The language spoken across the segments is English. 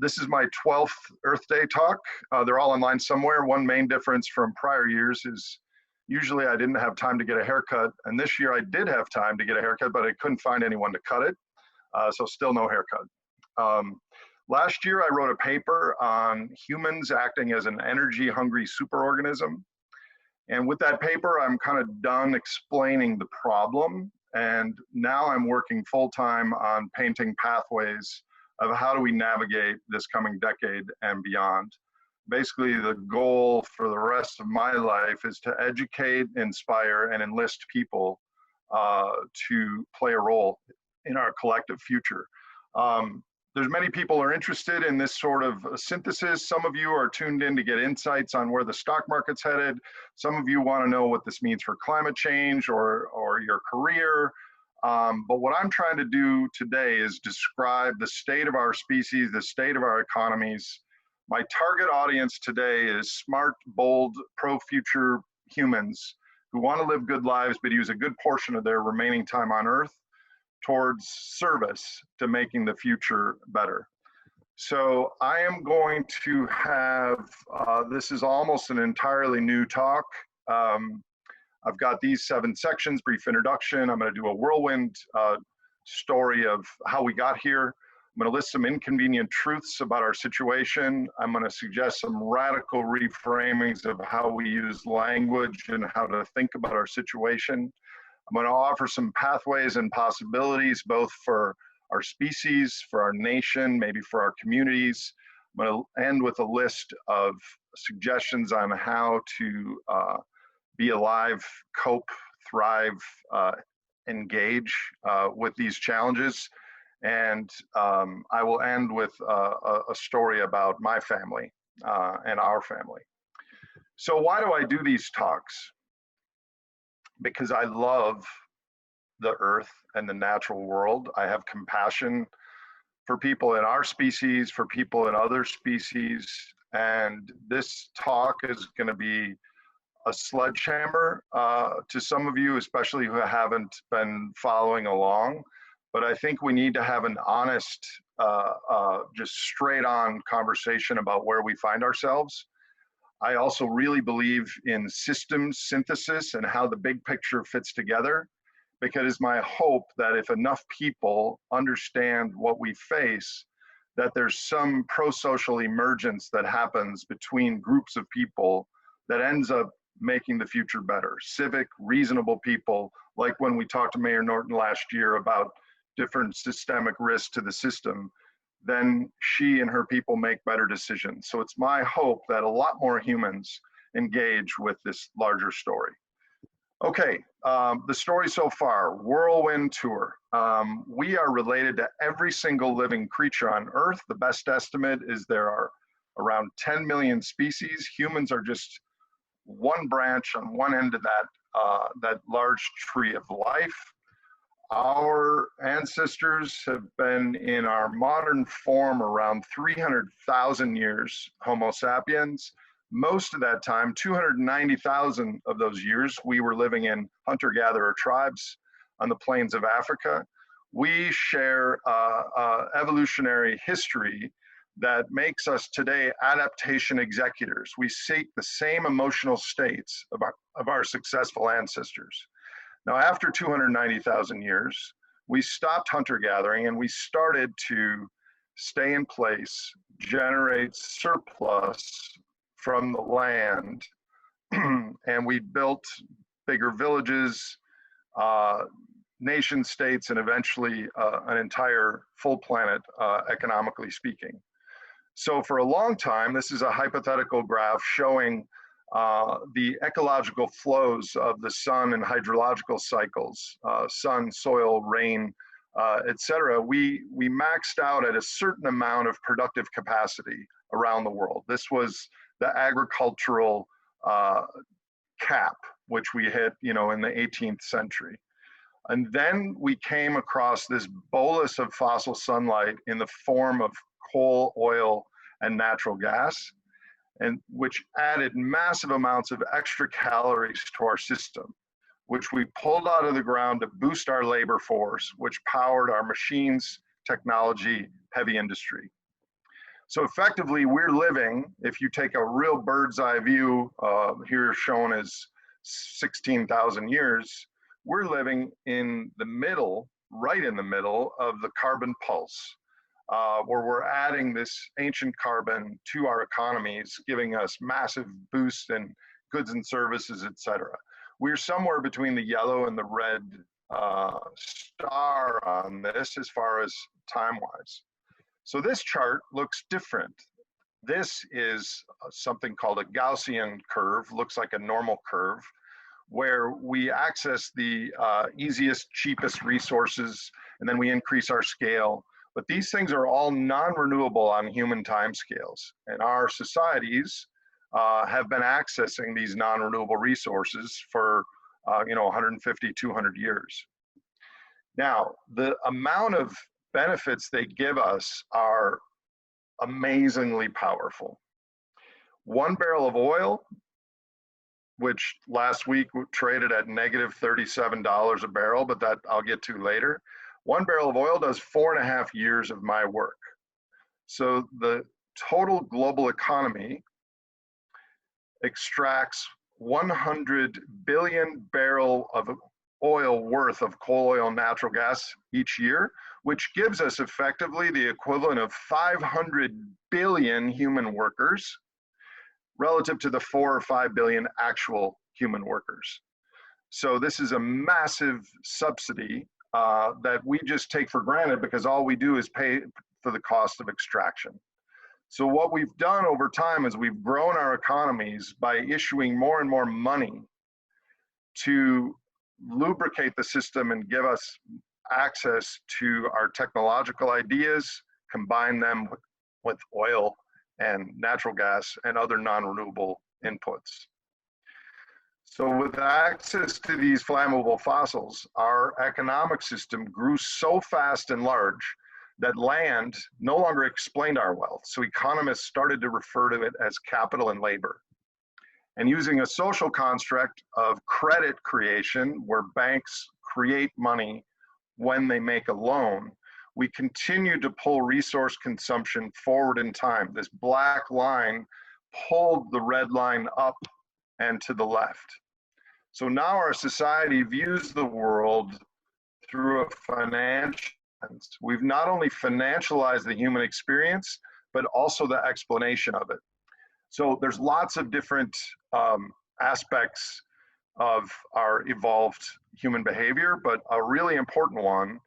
This is my 12th Earth Day talk. They're all online somewhere. One main difference from prior years is usually I didn't have time to get a haircut, and this year I did have time to get a haircut, but I couldn't find anyone to cut it, so still no haircut. Last year I wrote a paper on humans acting as an energy-hungry superorganism, and with that paper I'm kind of done explaining the problem, and now I'm working full-time on painting pathways of how do we navigate this coming decade and beyond. Basically, the goal for the rest of my life is to educate, inspire, and enlist people to play a role in our collective future. There's many people are interested in this sort of synthesis. Some of you are tuned in to get insights on where the stock market's headed. Some of you want to know what this means for climate change or your career. But what I'm trying to do today is describe the state of our species, the state of our economies. My target audience today is smart, bold, pro-future humans who want to live good lives, but use a good portion of their remaining time on Earth towards service to making the future better. So I am going to have, this is almost an entirely new talk. I've got these 7 sections: brief introduction. I'm going to do a whirlwind story of how we got here. I'm going to list some inconvenient truths about our situation. I'm going to suggest some radical reframings of how we use language and how to think about our situation. I'm going to offer some pathways and possibilities, both for our species, for our nation, maybe for our communities. I'm going to end with a list of suggestions on how to be alive, cope, thrive, engage with these challenges. And I will end with a story about my family and our family. So why do I do these talks? Because I love the earth and the natural world. I have compassion for people in our species, for people in other species. And this talk is going to be a sledgehammer to some of you, especially who haven't been following along. But I think we need to have an honest, just straight on conversation about where we find ourselves. I also really believe in systems synthesis and how the big picture fits together, because it's my hope that if enough people understand what we face, that there's some pro-social emergence that happens between groups of people that ends up making the future better. Civic, reasonable people, like when we talked to Mayor Norton last year about different systemic risks to the system, then she and her people make better decisions. So it's my hope that a lot more humans engage with this larger story. Okay, the story so far, whirlwind tour. We are related to every single living creature on Earth. The best estimate is there are around 10 million species. Humans are just one branch on one end of that large tree of life. Our ancestors have been in our modern form around 300,000 years, Homo sapiens. Most of that time, 290,000 of those years, we were living in hunter-gatherer tribes on the plains of Africa. We share evolutionary history that makes us today adaptation executors. We seek the same emotional states of our successful ancestors. Now, after 290,000 years, we stopped hunter-gathering and we started to stay in place, generate surplus from the land, and we built bigger villages, nation states, and eventually an entire full planet, economically speaking. So for a long time, this is a hypothetical graph showing the ecological flows of the sun and hydrological cycles, sun, soil, rain, etc. We maxed out at a certain amount of productive capacity around the world. This was the agricultural cap, which we hit, in the 18th century. And then we came across this bolus of fossil sunlight in the form of coal, oil, and natural gas, and which added massive amounts of extra calories to our system, which we pulled out of the ground to boost our labor force, which powered our machines, technology, heavy industry. So effectively, we're living, if you take a real bird's eye view, here shown as 16,000 years, we're living in the middle, right in the middle of the carbon pulse, where we're adding this ancient carbon to our economies, giving us massive boosts in goods and services, et cetera. We're somewhere between the yellow and the red star on this as far as time-wise. So this chart looks different. This is something called a Gaussian curve, looks like a normal curve, where we access the easiest, cheapest resources, and then we increase our scale. But these things are all non-renewable on human timescales, and our societies have been accessing these non-renewable resources for 150, 200 years. Now, the amount of benefits they give us are amazingly powerful. 1 barrel of oil, which last week traded at negative $37 a barrel, but that I'll get to later. 1 barrel of oil does 4.5 years of my work. So the total global economy extracts 100 billion barrel of oil worth of coal, oil, and natural gas each year, which gives us effectively the equivalent of 500 billion human workers relative to the 4 or 5 billion actual human workers. So this is a massive subsidy that we just take for granted because all we do is pay for the cost of extraction. So what we've done over time is we've grown our economies by issuing more and more money to lubricate the system and give us access to our technological ideas, combine them with oil and natural gas and other non-renewable inputs. So with access to these flammable fossils, our economic system grew so fast and large that land no longer explained our wealth. So economists started to refer to it as capital and labor. And using a social construct of credit creation, where banks create money when they make a loan, we continue to pull resource consumption forward in time. This black line pulled the red line up and to the left. So now our society views the world through a financial lens. We've not only financialized the human experience, but also the explanation of it. So there's lots of different aspects of our evolved human behavior, but a really important one,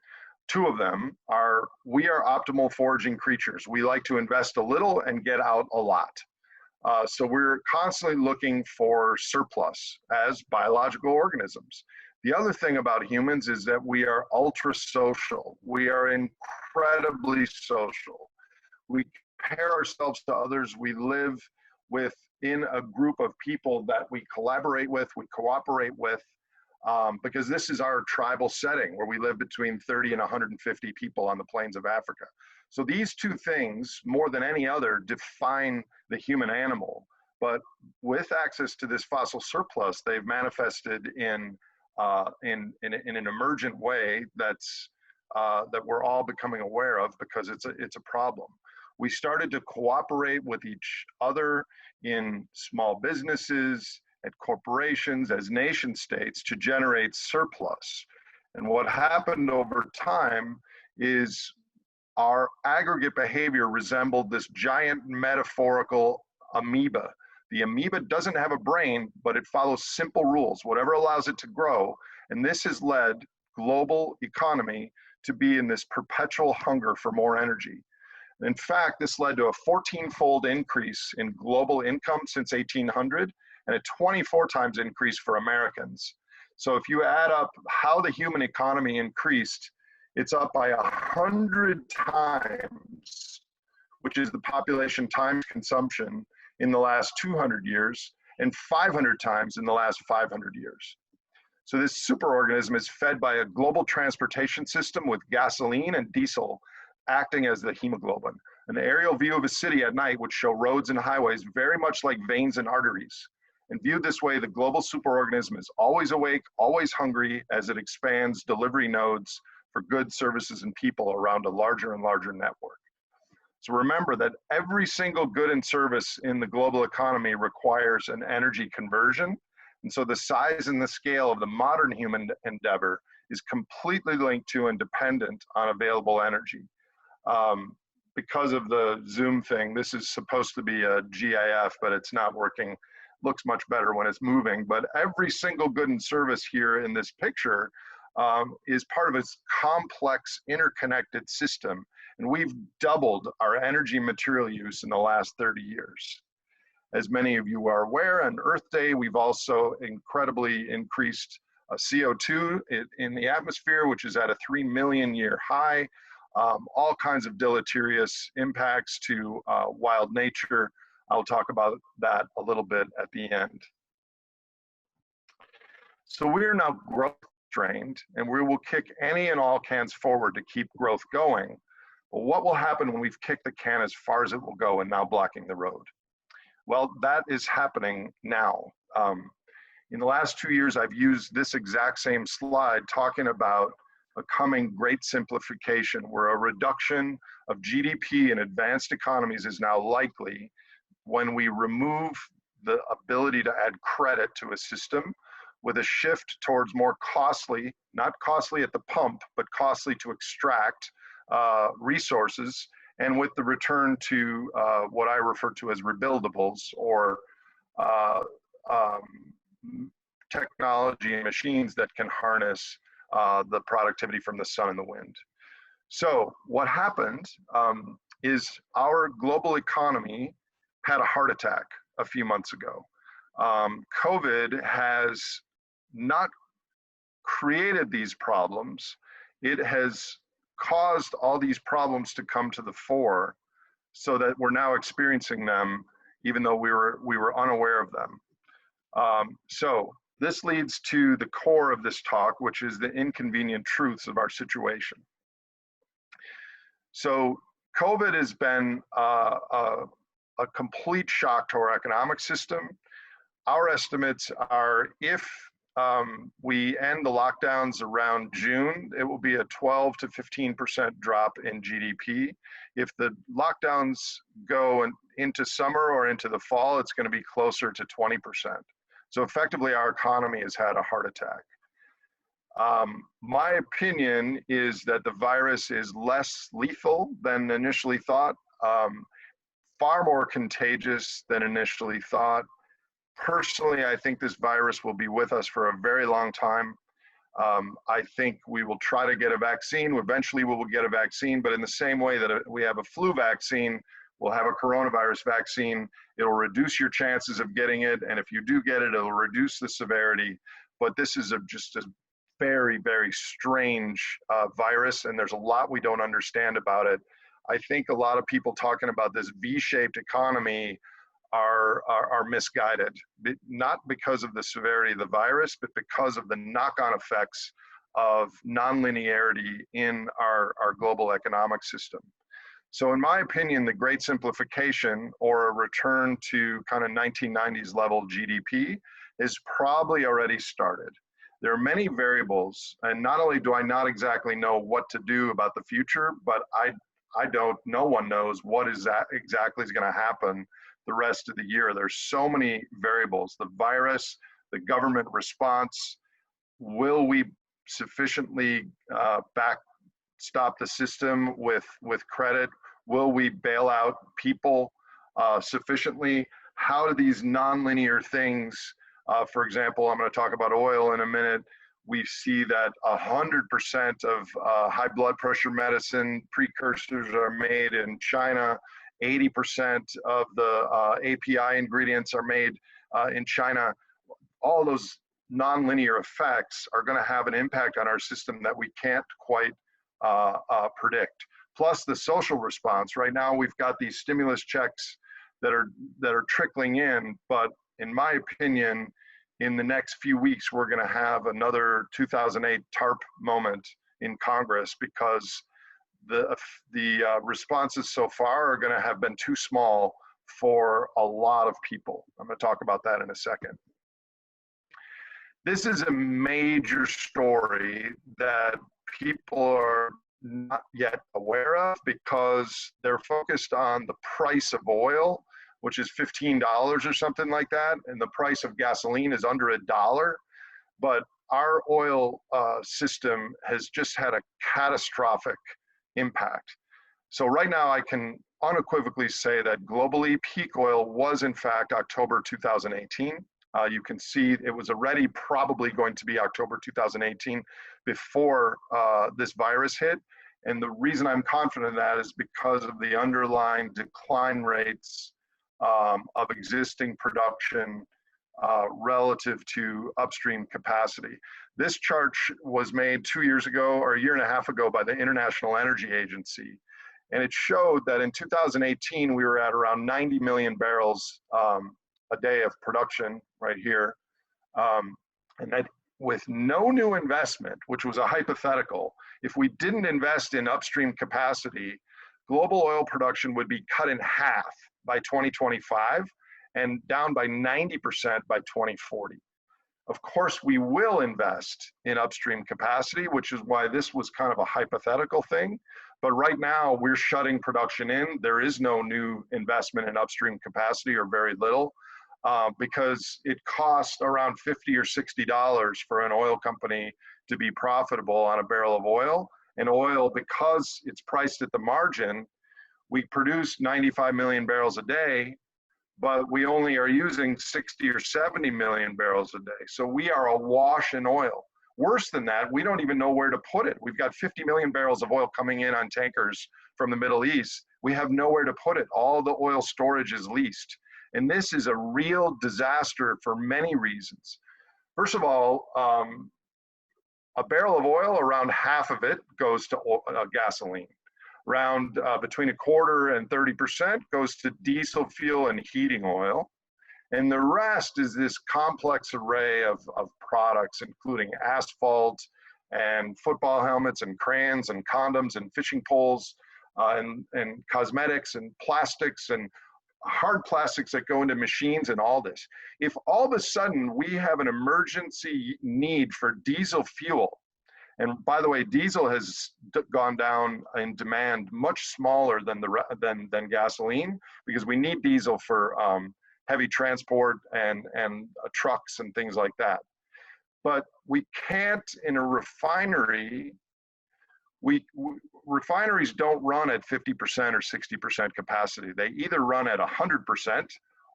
2 of them are, we are optimal foraging creatures. We like to invest a little and get out a lot. So we're constantly looking for surplus as biological organisms. The other thing about humans is that we are ultra social. We are incredibly social. We compare ourselves to others. We live within a group of people that we collaborate with, we cooperate with, because this is our tribal setting where we live between 30 and 150 people on the plains of Africa. So these 2 things, more than any other, define the human animal. But with access to this fossil surplus, they've manifested in an emergent way that's that we're all becoming aware of because it's a problem. We started to cooperate with each other in small businesses, at corporations, as nation states to generate surplus. And what happened over time is our aggregate behavior resembled this giant metaphorical amoeba. The amoeba doesn't have a brain, but it follows simple rules, whatever allows it to grow. And this has led global economy to be in this perpetual hunger for more energy. In fact, this led to a 14-fold increase in global income since 1800 and a 24 times increase for Americans. So if you add up how the human economy increased, it's up by 100 times, which is the population times consumption in the last 200 years, and 500 times in the last 500 years. So this superorganism is fed by a global transportation system with gasoline and diesel acting as the hemoglobin. An aerial view of a city at night would show roads and highways very much like veins and arteries. And viewed this way, the global superorganism is always awake, always hungry as it expands delivery nodes for goods, services, and people around a larger and larger network. So remember that every single good and service in the global economy requires an energy conversion. And so the size and the scale of the modern human endeavor is completely linked to and dependent on available energy. Because of the Zoom thing, this is supposed to be a GIF, but it's not working. Looks much better when it's moving. But every single good and service here in this picture is part of its complex interconnected system. And we've doubled our energy material use in the last 30 years. As many of you are aware, on Earth Day, we've also incredibly increased CO2 in the atmosphere, which is at a 3 million year high. All kinds of deleterious impacts to wild nature. I'll talk about that a little bit at the end. So we're now growth trained, and we will kick any and all cans forward to keep growth going. But what will happen when we've kicked the can as far as it will go and now blocking the road? Well, that is happening now. In the last 2 years, I've used this exact same slide talking about a coming great simplification where a reduction of GDP in advanced economies is now likely when we remove the ability to add credit to a system with a shift towards more costly, not costly at the pump, but costly to extract resources, and with the return to what I refer to as rebuildables, or technology and machines that can harness the productivity from the sun and the wind. So what happened is our global economy had a heart attack a few months ago. COVID has not created these problems. It has caused all these problems to come to the fore so that we're now experiencing them even though we were unaware of them. So this leads to the core of this talk, which is the inconvenient truths of our situation. So COVID has been a complete shock to our economic system. Our estimates are if we end the lockdowns around June, it will be a 12 to 15% drop in GDP. If the lockdowns go into summer or into the fall, it's going to be closer to 20%. So effectively, our economy has had a heart attack. My opinion is that the virus is less lethal than initially thought, far more contagious than initially thought. Personally, I think this virus will be with us for a very long time. I think we will try to get a vaccine. Eventually, we will get a vaccine, but in the same way that we have a flu vaccine, we'll have a coronavirus vaccine. It'll reduce your chances of getting it, and if you do get it, it'll reduce the severity. But this is just a very, very strange virus, and there's a lot we don't understand about it. I think a lot of people talking about this V-shaped economy are misguided, not because of the severity of the virus, but because of the knock-on effects of nonlinearity in our global economic system. So in my opinion, the great simplification, or a return to kind of 1990s level GDP, is probably already started. There are many variables, and not only do I not exactly know what to do about the future, but no one knows what exactly is going to happen the rest of the year. There's so many variables. The virus, the government response, will we sufficiently backstop the system with credit? Will we bail out people sufficiently? How do these nonlinear things, for example, I'm going to talk about oil in a minute. We see that 100% of high blood pressure medicine precursors are made in China. 80% of the API ingredients are made in China. All those nonlinear effects are going to have an impact on our system that we can't quite predict. Plus the social response. Right now we've got these stimulus checks that are trickling in, but in my opinion, in the next few weeks, we're going to have another 2008 TARP moment in Congress, because the responses so far are going to have been too small for a lot of people. I'm going to talk about that in a second. This is a major story that people are not yet aware of because they're focused on the price of oil, which is $15 or something like that, and the price of gasoline is under $1. But our oil system has just had a catastrophic impact. So right now I can unequivocally say that globally peak oil was in fact October 2018. You can see it was already probably going to be October 2018 before this virus hit. And the reason I'm confident of that is because of the underlying decline rates of existing production relative to upstream capacity. This chart was made 2 years ago or a year and a half ago by the International Energy Agency. And it showed that in 2018, we were at around 90 million barrels a day of production right here. And that with no new investment, which was a hypothetical, if we didn't invest in upstream capacity, global oil production would be cut in half by 2025 and down by 90% by 2040. Of course, we will invest in upstream capacity, which is why this was kind of a hypothetical thing. But right now, we're shutting production in. There is no new investment in upstream capacity, or very little, because it costs around $50 or $60 for an oil company to be profitable on a barrel of oil. And oil, because it's priced at the margin, we produce 95 million barrels a day, but we only are using 60 or 70 million barrels a day. So we are awash in oil. Worse than that, we don't even know where to put it. We've got 50 million barrels of oil coming in on tankers from the Middle East. We have nowhere to put it. All the oil storage is leased. And this is a real disaster for many reasons. First of all, a barrel of oil, around half of it goes to gasoline. Around between 25% and 30% goes to diesel fuel and heating oil. And the rest is this complex array of products, including asphalt and football helmets and crayons and condoms and fishing poles and cosmetics and plastics and hard plastics that go into machines and all this. If all of a sudden we have an emergency need for diesel fuel, and by the way, diesel has gone down in demand much smaller than gasoline, because we need diesel for heavy transport and trucks and things like that. But we can't, in a refinery, refineries don't run at 50% or 60% capacity. They either run at 100%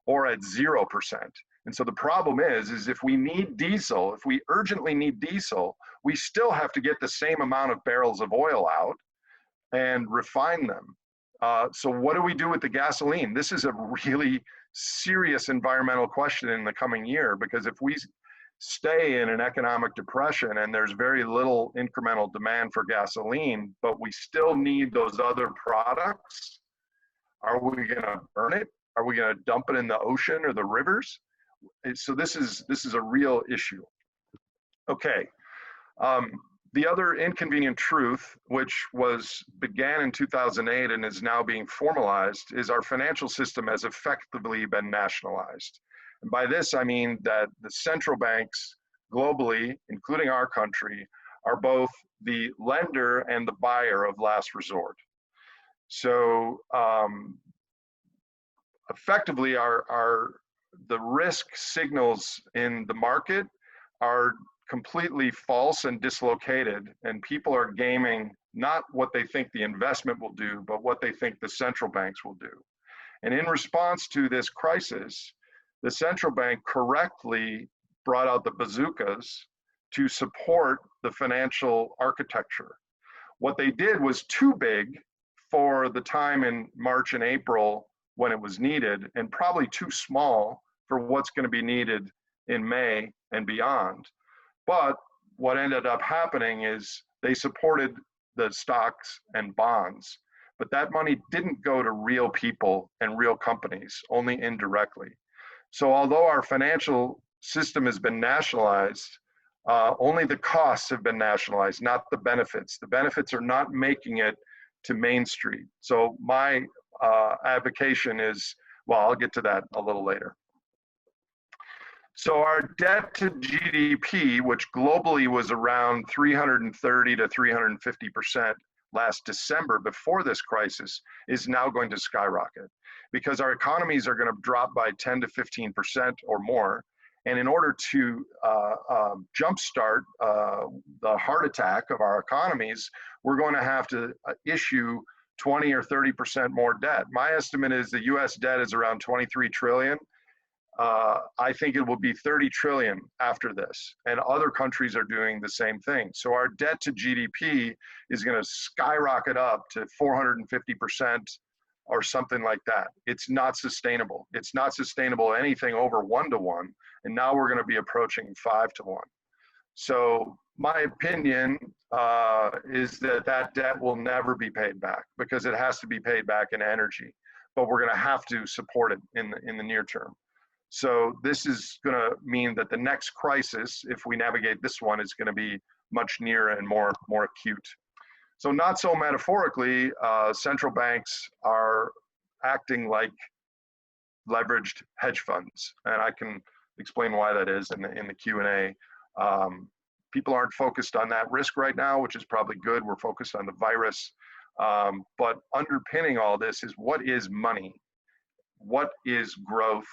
or at 0%. And so the problem is if we need diesel, if we urgently need diesel, we still have to get the same amount of barrels of oil out and refine them. So what do we do with the gasoline? This is a really serious environmental question in the coming year, because if we stay in an economic depression and there's very little incremental demand for gasoline, but we still need those other products, are we going to burn it? Are we going to dump it in the ocean or the rivers? So this is a real issue. Okay. The other inconvenient truth, which began in 2008 and is now being formalized, is our financial system has effectively been nationalized. And by this, I mean that the central banks globally, including our country, are both the lender and the buyer of last resort. So effectively, the risk signals in the market are completely false and dislocated, and people are gaming not what they think the investment will do, but what they think the central banks will do. And in response to this crisis, the central bank correctly brought out the bazookas to support the financial architecture. What they did was too big for the time in March and April when it was needed, and probably too small for what's going to be needed in May and beyond. But what ended up happening is they supported the stocks and bonds, but that money didn't go to real people and real companies, only indirectly. So although our financial system has been nationalized, only the costs have been nationalized, not the benefits. The benefits are not making it to Main Street. So my advocation is, well, I'll get to that a little later. So our debt to GDP, which globally was around 330 to 350%, last December before this crisis is now going to skyrocket because our economies are going to drop by 10 to 15% or more. And in order to jumpstart the heart attack of our economies, we're going to have to issue 20 or 30% more debt. My estimate is the US debt is around 23 trillion. I think it will be 30 trillion after this, and other countries are doing the same thing. So our debt to GDP is going to skyrocket up to 450% or something like that. It's not sustainable. It's not sustainable anything over 1 to 1, and now we're going to be approaching 5 to 1. So my opinion is that that debt will never be paid back because it has to be paid back in energy, but we're going to have to support it in the near term. So this is going to mean that the next crisis, if we navigate this one, is going to be much nearer and more acute. So not so metaphorically, central banks are acting like leveraged hedge funds, and I can explain why that is in the Q&A. People aren't focused on that risk right now, which is probably good. We're focused on the virus. But underpinning all this is, what is money? What is growth?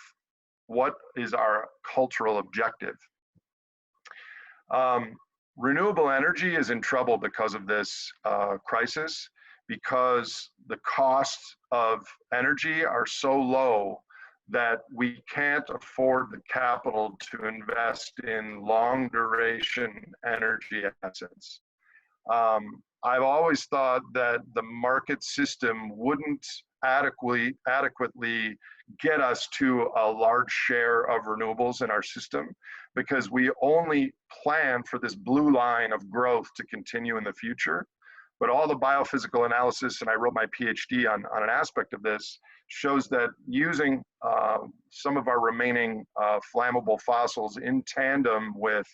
What is our cultural objective? Renewable energy is in trouble because of this crisis, because the costs of energy are so low that we can't afford the capital to invest in long duration energy assets. I've always thought that the market system wouldn't adequately get us to a large share of renewables in our system, because we only plan for this blue line of growth to continue in the future. But all the biophysical analysis, and I wrote my PhD on an aspect of this, shows that using some of our remaining flammable fossils in tandem with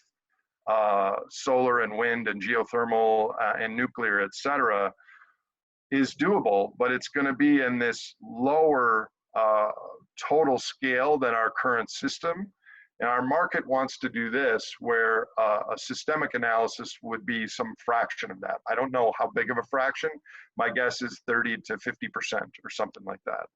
solar and wind and geothermal and nuclear, et cetera, is doable, but it's going to be in this lower total scale than our current system. And our market wants to do this, where a systemic analysis would be some fraction of that. I don't know how big of a fraction. My guess is 30 to 50% or something like that.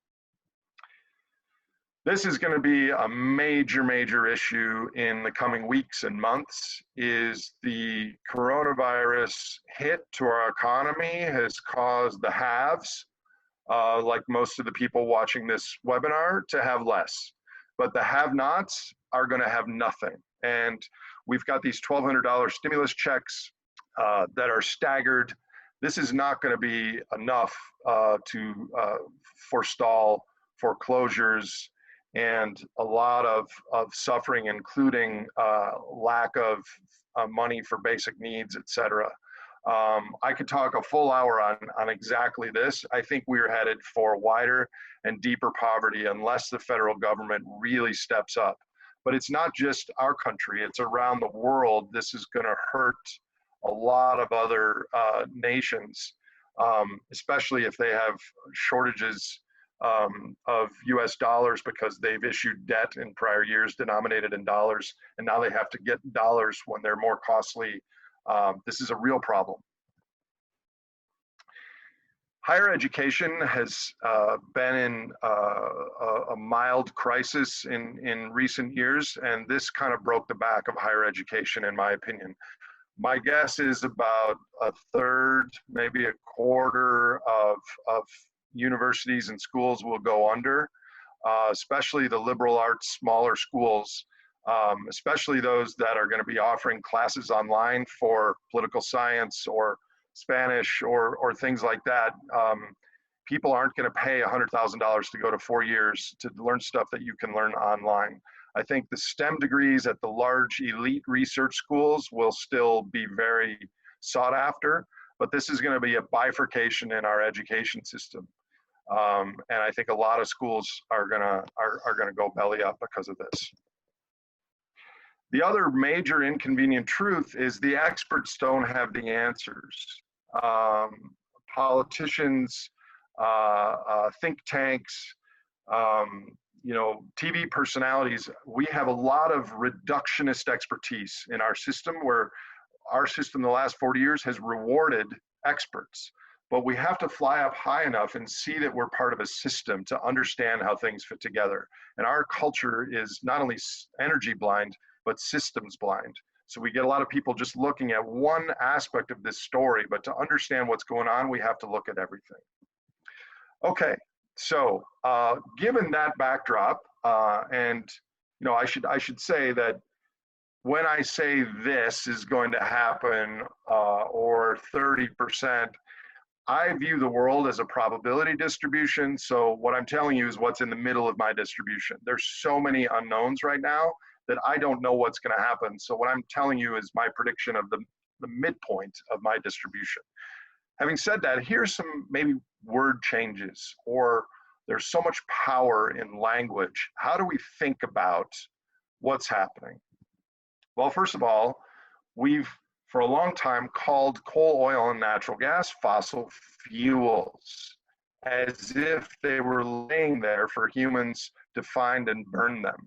This is going to be a major issue in the coming weeks and months. Is the coronavirus hit to our economy has caused the haves, like most of the people watching this webinar, to have less. But the have-nots are going to have nothing. And we've got these $1,200 stimulus checks that are staggered. This is not going to be enough to forestall foreclosures and a lot of suffering, including lack of money for basic needs, et cetera. I could talk a full hour on exactly this. I think we're headed for wider and deeper poverty unless the federal government really steps up. But it's not just our country, it's around the world. This is going to hurt a lot of other nations, especially if they have shortages of US dollars because they've issued debt in prior years denominated in dollars, and now they have to get dollars when they're more costly. This is a real problem. Higher education has been in a mild crisis in recent years, and this kind of broke the back of higher education, in my opinion. My guess is about a third, maybe a quarter of universities and schools will go under, especially the liberal arts, smaller schools, especially those that are going to be offering classes online for political science or Spanish or things like that. People aren't going to pay $100,000 to go to 4 years to learn stuff that you can learn online. I think the STEM degrees at the large elite research schools will still be very sought after, but this is going to be a bifurcation in our education system. And I think a lot of schools are gonna go belly up because of this. The other major inconvenient truth is the experts don't have the answers. Politicians, think tanks, TV personalities, we have a lot of reductionist expertise in our system, where our system the last 40 years has rewarded experts. but we have to fly up high enough and see that we're part of a system to understand how things fit together. And our culture is not only energy blind, but systems blind. So we get a lot of people just looking at one aspect of this story, but to understand what's going on, we have to look at everything. Okay, so given that backdrop, and I should say that when I say this is going to happen, or 30%, I view the world as a probability distribution. So what I'm telling you is what's in the middle of my distribution. There's so many unknowns right now that I don't know what's going to happen. So what I'm telling you is my prediction of the midpoint of my distribution. Having said that, here's some maybe word changes, or there's so much power in language. How do we think about what's happening? Well, first of all, we've for a long time called coal, oil, and natural gas fossil fuels, as if they were laying there for humans to find and burn them.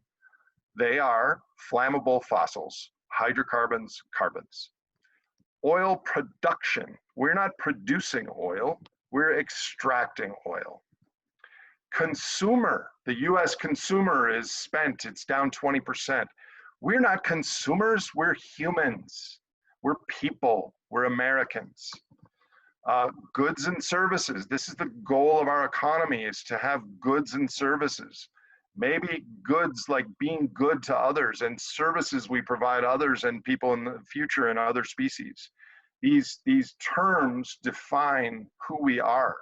They are flammable fossils, hydrocarbons, carbons. Oil production, we're not producing oil, we're extracting oil. Consumer, the US consumer is spent, it's down 20%. We're not consumers, we're humans. We're people, we're Americans. Goods and services, this is the goal of our economy, is to have goods and services. Maybe goods like being good to others, and services we provide others and people in the future and other species. These terms define who we are.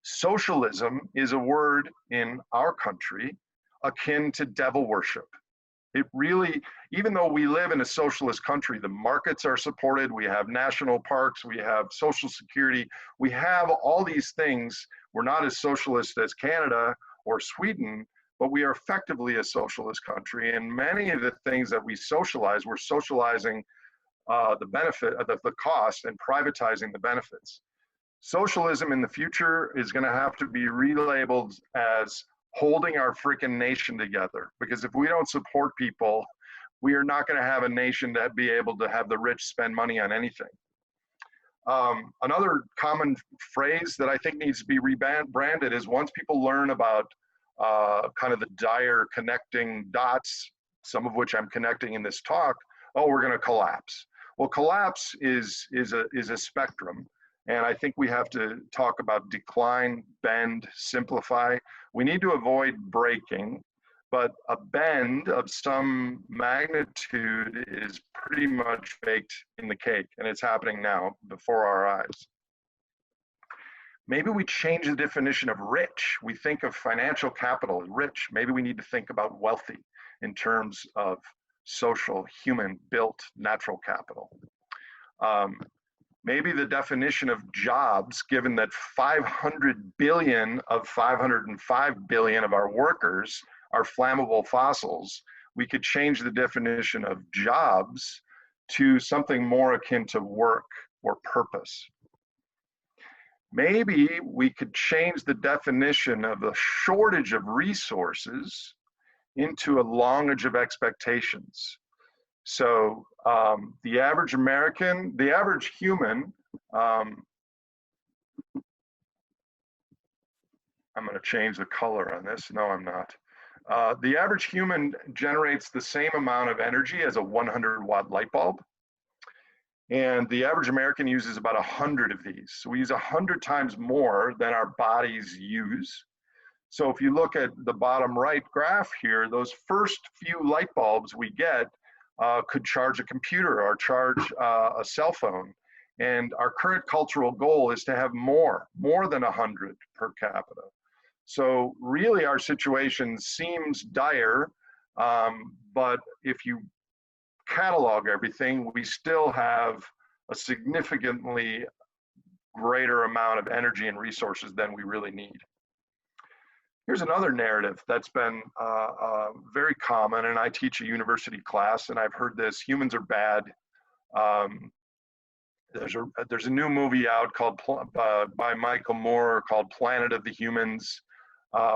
Socialism is a word in our country akin to devil worship. It really, even though we live in a socialist country, the markets are supported, we have national parks, we have social security, we have all these things. We're not as socialist as Canada or Sweden, but we are effectively a socialist country. And many of the things that we socialize, we're socializing the benefit, the cost, and privatizing the benefits. Socialism in the future is going to have to be relabeled as holding our freaking nation together, because if we don't support people, we are not going to have a nation to be able to have the rich spend money on anything. Another common phrase that I think needs to be rebranded is, once people learn about kind of the dire connecting dots, some of which I'm connecting in this talk, oh, we're going to collapse. Well, collapse is a spectrum. And I think we have to talk about decline, bend, simplify. We need to avoid breaking, but a bend of some magnitude is pretty much baked in the cake, and it's happening now before our eyes. Maybe we change the definition of rich. We think of financial capital as rich. Maybe we need to think about wealthy in terms of social, human-built natural capital. Maybe the definition of jobs, given that 500 billion of 505 billion of our workers are flammable fossils, we could change the definition of jobs to something more akin to work or purpose. Maybe we could change the definition of the shortage of resources into a longage of expectations. So the average American, the average human, I'm going to change the color on this. No, I'm not. The average human generates the same amount of energy as a 100-watt light bulb. And the average American uses about 100 of these. So we use 100 times more than our bodies use. So if you look at the bottom right graph here, those first few light bulbs we get could charge a computer or charge a cell phone. And our current cultural goal is to have more than 100 per capita. So really our situation seems dire, but if you catalog everything, we still have a significantly greater amount of energy and resources than we really need. Here's another narrative that's been very common, and I teach a university class, and I've heard this: humans are bad. There's a new movie out called by Michael Moore called Planet of the Humans,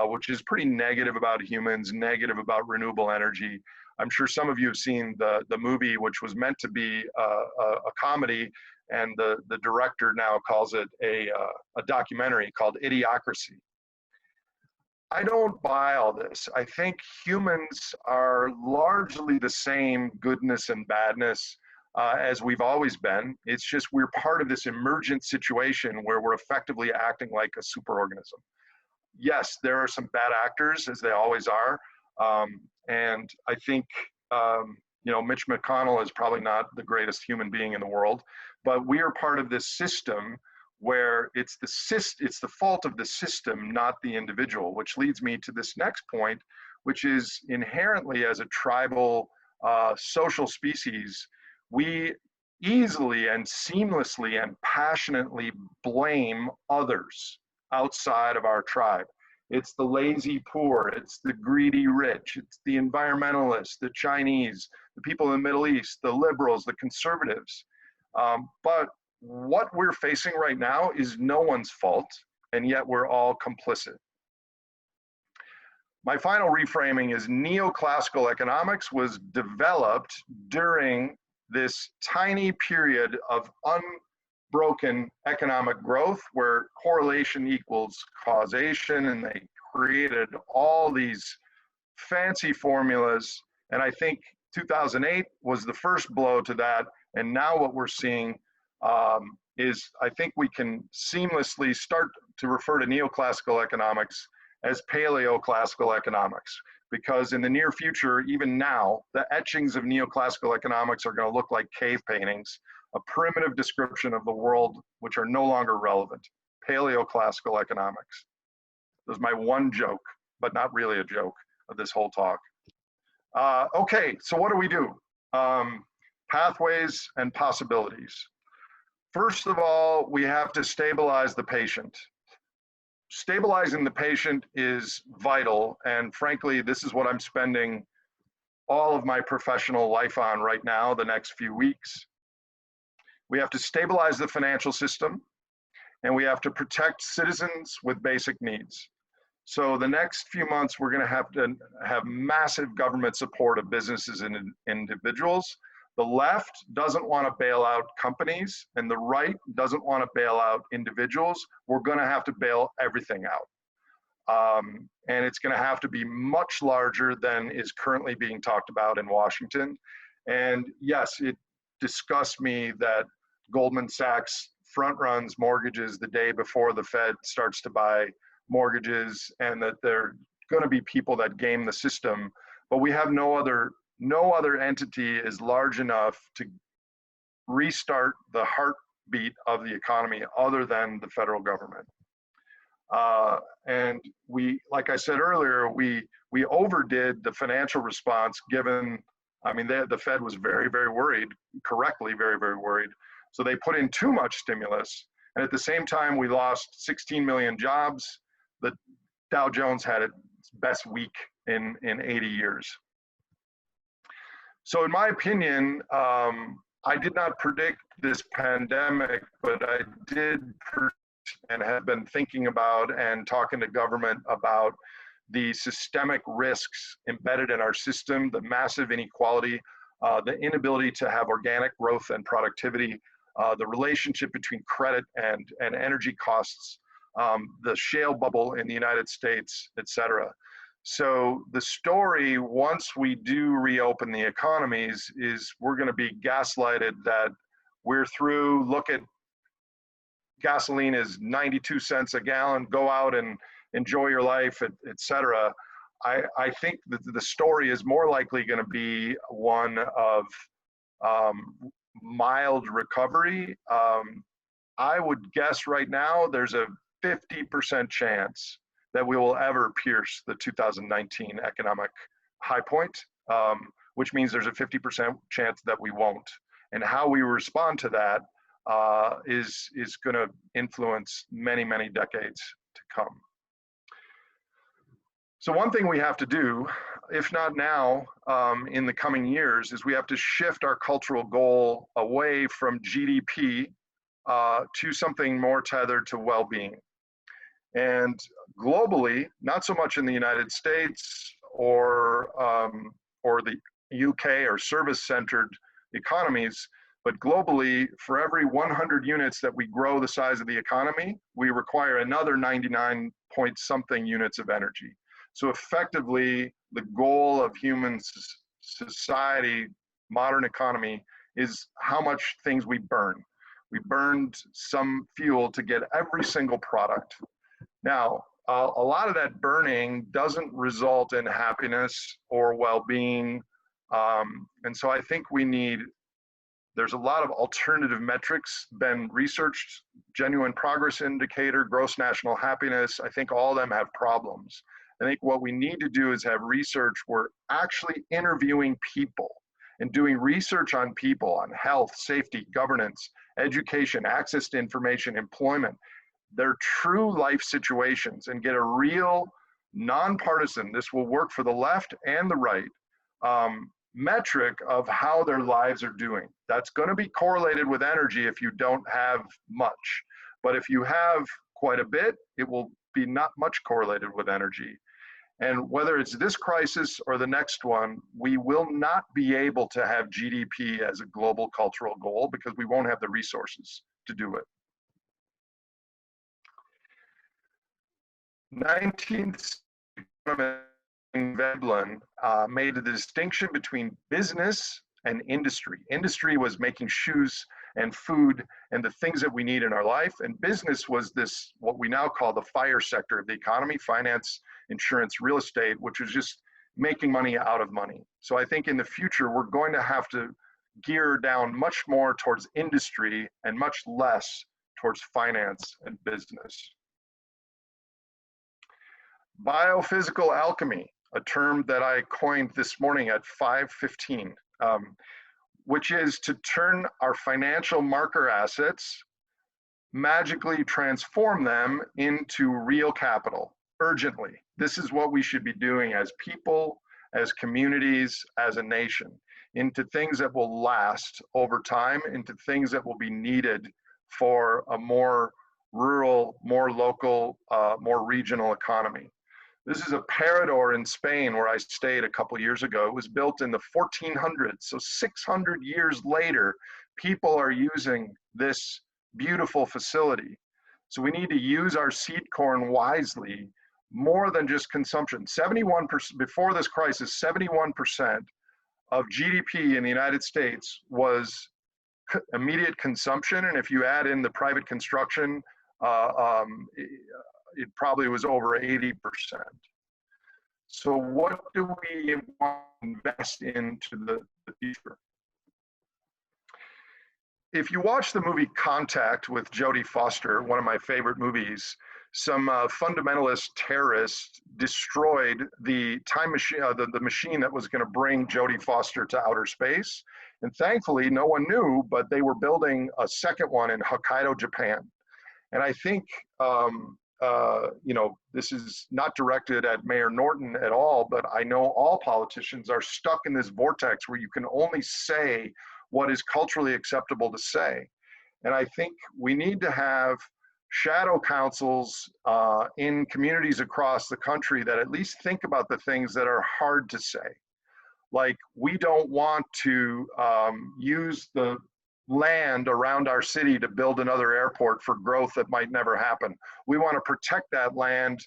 which is pretty negative about humans, negative about renewable energy. I'm sure some of you have seen the movie, which was meant to be a comedy, and the director now calls it a documentary called Idiocracy. I don't buy all this. I think humans are largely the same goodness and badness as we've always been. It's just we're part of this emergent situation where we're effectively acting like a superorganism. Yes, there are some bad actors, as they always are. And I think, you know, Mitch McConnell is probably not the greatest human being in the world, but we are part of this system where it's the fault of the system, not the individual, which leads me to this next point, which is inherently as a tribal social species, we easily and seamlessly and passionately blame others outside of our tribe. It's the lazy poor, it's the greedy rich, it's the environmentalists, the Chinese, the people in the Middle East, the liberals, the conservatives. But what we're facing right now is no one's fault, and yet we're all complicit. My final reframing is neoclassical economics was developed during this tiny period of unbroken economic growth where correlation equals causation, and they created all these fancy formulas. And I think 2008 was the first blow to that. And now what we're seeing is I think we can seamlessly start to refer to neoclassical economics as paleoclassical economics, because in the near future, even now, the etchings of neoclassical economics are going to look like cave paintings, a primitive description of the world which are no longer relevant. Paleoclassical economics. That was my one joke, but not really a joke of this whole talk. Okay, so what do we do? Pathways and possibilities. First of all, we have to stabilize the patient. Stabilizing the patient is vital, and frankly, this is what I'm spending all of my professional life on right now, the next few weeks. We have to stabilize the financial system, and we have to protect citizens with basic needs. So the next few months, we're going to have massive government support of businesses and individuals. The left doesn't want to bail out companies, and the right doesn't want to bail out individuals. We're going to have to bail everything out. And it's going to have to be much larger than is currently being talked about in Washington. And yes, it disgusts me that Goldman Sachs front runs mortgages the day before the Fed starts to buy mortgages, and that there are going to be people that game the system. But we have no other entity is large enough to restart the heartbeat of the economy other than the federal government. And we, like I said earlier, we overdid the financial response given, I mean, the Fed was very, very worried, correctly very, very worried. So they put in too much stimulus. And at the same time, we lost 16 million jobs. The Dow Jones had its best week in 80 years. So in my opinion, I did not predict this pandemic, but I did and have been thinking about and talking to government about the systemic risks embedded in our system, the massive inequality, the inability to have organic growth and productivity, the relationship between credit and energy costs, the shale bubble in the United States, et cetera. So the story, once we do reopen the economies, is we're going to be gaslighted that we're through. Look at gasoline is 92 cents a gallon, go out and enjoy your life, et cetera. I think that the story is more likely going to be one of mild recovery. I would guess right now there's a 50% chance that we will ever pierce the 2019 economic high point, which means there's a 50% chance that we won't. And how we respond to that is going to influence many, many decades to come. So one thing we have to do, if not now, in the coming years, is we have to shift our cultural goal away from GDP to something more tethered to well-being. And globally, not so much in the United States or the UK or service-centered economies, But globally, for every 100 units that we grow the size of the economy, we require another 99 point something units of energy. So effectively, the goal of human society, modern economy, is how much things we burn. We burned some fuel to get every single product. Now, a lot of that burning doesn't result in happiness or well-being. And so I think there's a lot of alternative metrics been researched, genuine progress indicator, gross national happiness. I think all of them have problems. I think what we need to do is have research where actually interviewing people and doing research on people, on health, safety, governance, education, access to information, employment, their true life situations, and get a real nonpartisan, this will work for the left and the right, metric of how their lives are doing. That's going to be correlated with energy if you don't have much. But if you have quite a bit, it will be not much correlated with energy. And whether it's this crisis or the next one, we will not be able to have GDP as a global cultural goal because we won't have the resources to do it. 19th Veblen made the distinction between business and industry. Industry was making shoes and food and the things that we need in our life, and business was this, what we now call the fire sector of the economy, finance, insurance, real estate, which is just making money out of money. So I think in the future, we're going to have to gear down much more towards industry and much less towards finance and business. Biophysical alchemy, a term that I coined this morning at 5:15, which is to turn our financial marker assets, magically transform them into real capital urgently. This is what we should be doing as people, as communities, as a nation, into things that will last over time, into things that will be needed for a more rural, more local, more regional economy. This is a parador in Spain where I stayed a couple years ago. It was built in the 1400s, so 600 years later, people are using this beautiful facility. So we need to use our seed corn wisely, more than just consumption. 71%, before this crisis, 71% of GDP in the United States was immediate consumption, and if you add in the private construction, it probably was over 80%. So what do we want to invest into the future? If you watch the movie Contact with Jodie Foster, one of my favorite movies, some fundamentalist terrorists destroyed the time machine, the machine that was going to bring Jodie Foster to outer space. And thankfully, no one knew, but they were building a second one in Hokkaido, Japan. And I think, this is not directed at Mayor Norton at all, but I know all politicians are stuck in this vortex where you can only say what is culturally acceptable to say. And I think we need to have shadow councils in communities across the country that at least think about the things that are hard to say. Like, we don't want to use the land around our city to build another airport for growth that might never happen. We want to protect that land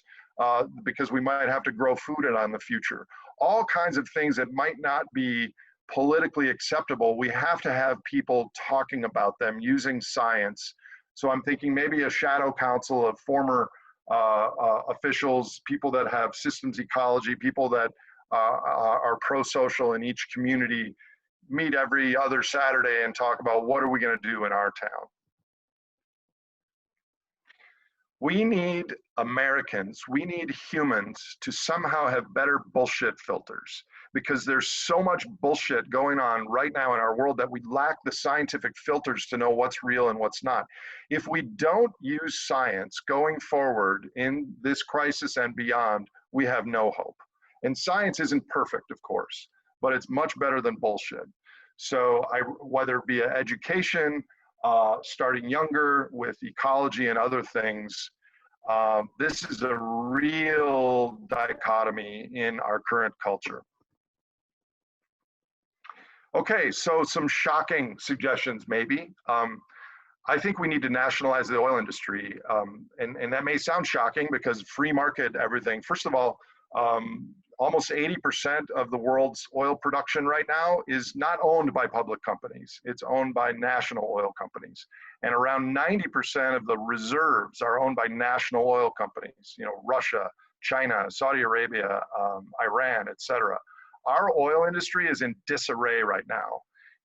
because we might have to grow food in the future. All kinds of things that might not be politically acceptable, we have to have people talking about them using science. So I'm thinking maybe a shadow council of former officials, people that have systems ecology, people that are pro-social in each community, meet every other Saturday and talk about what are we going to do in our town. We need Americans, we need humans to somehow have better bullshit filters, because there's so much bullshit going on right now in our world that we lack the scientific filters to know what's real and what's not. If we don't use science going forward in this crisis and beyond, we have no hope. And science isn't perfect, of course, but it's much better than bullshit. So whether it be education, starting younger with ecology and other things, this is a real dichotomy in our current culture. Okay, so some shocking suggestions maybe. I think we need to nationalize the oil industry. And that may sound shocking because free market everything. First of all, almost 80% of the world's oil production right now is not owned by public companies. It's owned by national oil companies. And around 90% of the reserves are owned by national oil companies, you know, Russia, China, Saudi Arabia, Iran, et cetera. Our oil industry is in disarray right now.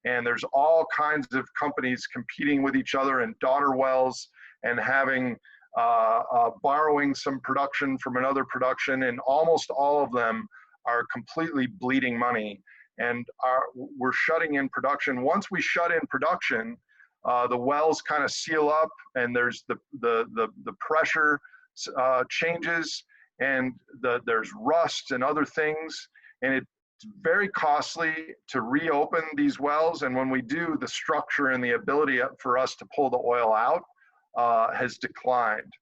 And there's all kinds of companies competing with each other in daughter wells and having borrowing some production from another production, and almost all of them are completely bleeding money. And we're shutting in production. Once we shut in production, the wells kind of seal up, and there's the pressure changes, and there's rust and other things, and it's very costly to reopen these wells. And when we do, the structure and the ability for us to pull the oil out has declined.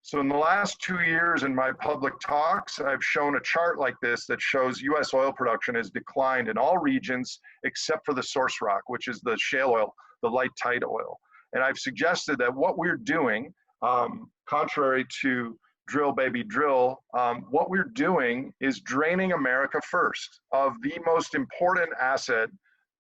So in the last 2 years in my public talks, I've shown a chart like this that shows US oil production has declined in all regions except for the source rock, which is the shale oil, the light tight oil. And I've suggested that what we're doing, contrary to drill baby drill, what we're doing is draining America first of the most important asset,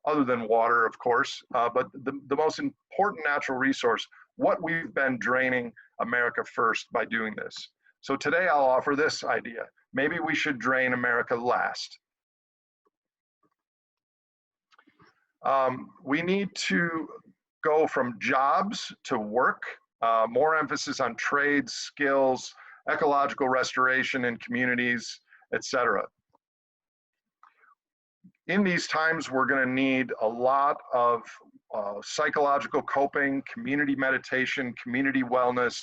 other than water, of course, but the most important natural resource. What we've been draining America first by doing this. So today I'll offer this idea. Maybe we should drain America last. We need to go from jobs to work, more emphasis on trades, skills, ecological restoration in communities, etc. In these times, we're going to need a lot of psychological coping, community meditation, community wellness.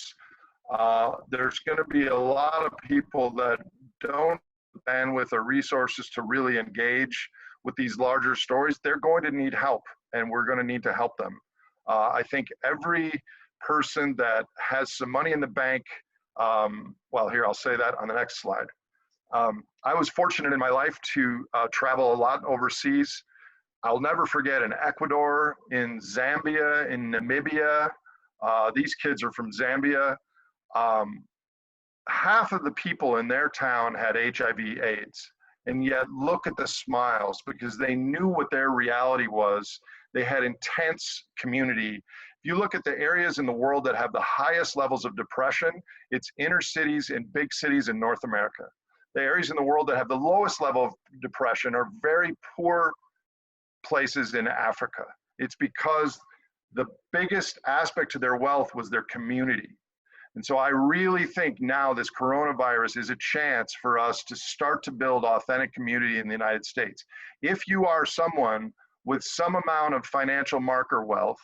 There's going to be a lot of people that don't have bandwidth or resources to really engage with these larger stories. They're going to need help, and we're going to need to help them. I think every person that has some money in the bank, well, here, I'll say that on the next slide. I was fortunate in my life to travel a lot overseas. I'll never forget in Ecuador, in Zambia, in Namibia. These kids are from Zambia. Half of the people in their town had HIV/AIDS. And yet look at the smiles, because they knew what their reality was. They had intense community. If you look at the areas in the world that have the highest levels of depression, it's inner cities and big cities in North America. The areas in the world that have the lowest level of depression are very poor places in Africa. It's because the biggest aspect to their wealth was their community. And so I really think now this coronavirus is a chance for us to start to build authentic community in the United States. If you are someone with some amount of financial marker wealth,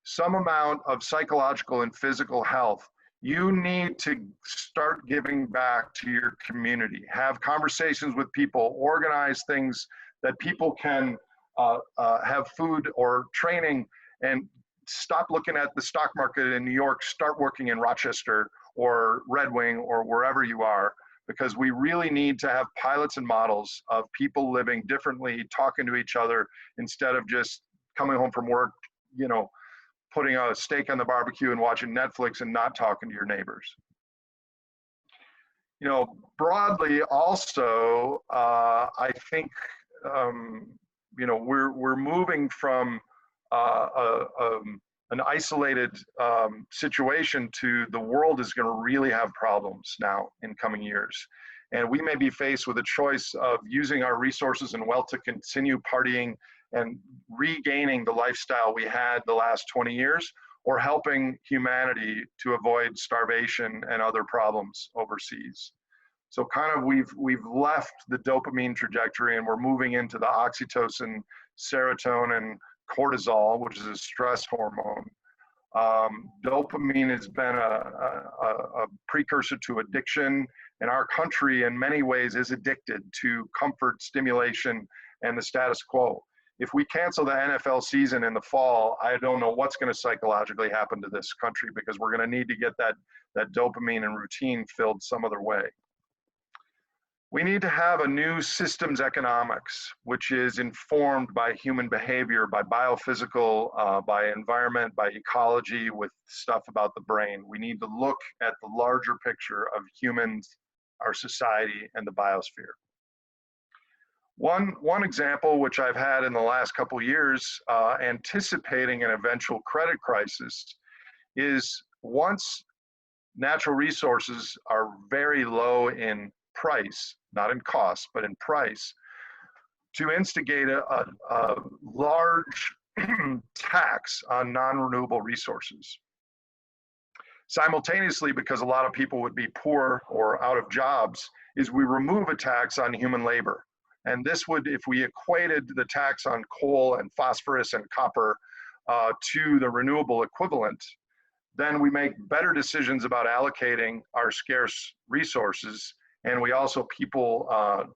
some amount of psychological and physical health, you need to start giving back to your community. Have conversations with people, organize things that people can have food or training, and stop looking at the stock market in New York, start working in Rochester or Red Wing or wherever you are, because we really need to have pilots and models of people living differently, talking to each other, instead of just coming home from work, you know, putting a steak on the barbecue and watching Netflix and not talking to your neighbors. You know, broadly also, I think, you know, we're moving from an isolated situation to the world is going to really have problems now in coming years. And we may be faced with a choice of using our resources and wealth to continue partying and regaining the lifestyle we had the last 20 years, or helping humanity to avoid starvation and other problems overseas. So kind of we've left the dopamine trajectory and we're moving into the oxytocin, serotonin, cortisol, which is a stress hormone. Dopamine has been a precursor to addiction, and our country in many ways is addicted to comfort, stimulation, and the status quo. If we cancel the NFL season in the fall, I don't know what's going to psychologically happen to this country, because we're going to need to get that dopamine and routine filled some other way. We need to have a new systems economics, which is informed by human behavior, by biophysical, by environment, by ecology, with stuff about the brain. We need to look at the larger picture of humans, our society, and the biosphere. One example, which I've had in the last couple of years, anticipating an eventual credit crisis, is once natural resources are very low in price, not in cost, but in price, to instigate a large tax on non-renewable resources. Simultaneously, because a lot of people would be poor or out of jobs, is we remove a tax on human labor. And this would, if we equated the tax on coal and phosphorus and copper to the renewable equivalent, then we make better decisions about allocating our scarce resources, and we also, people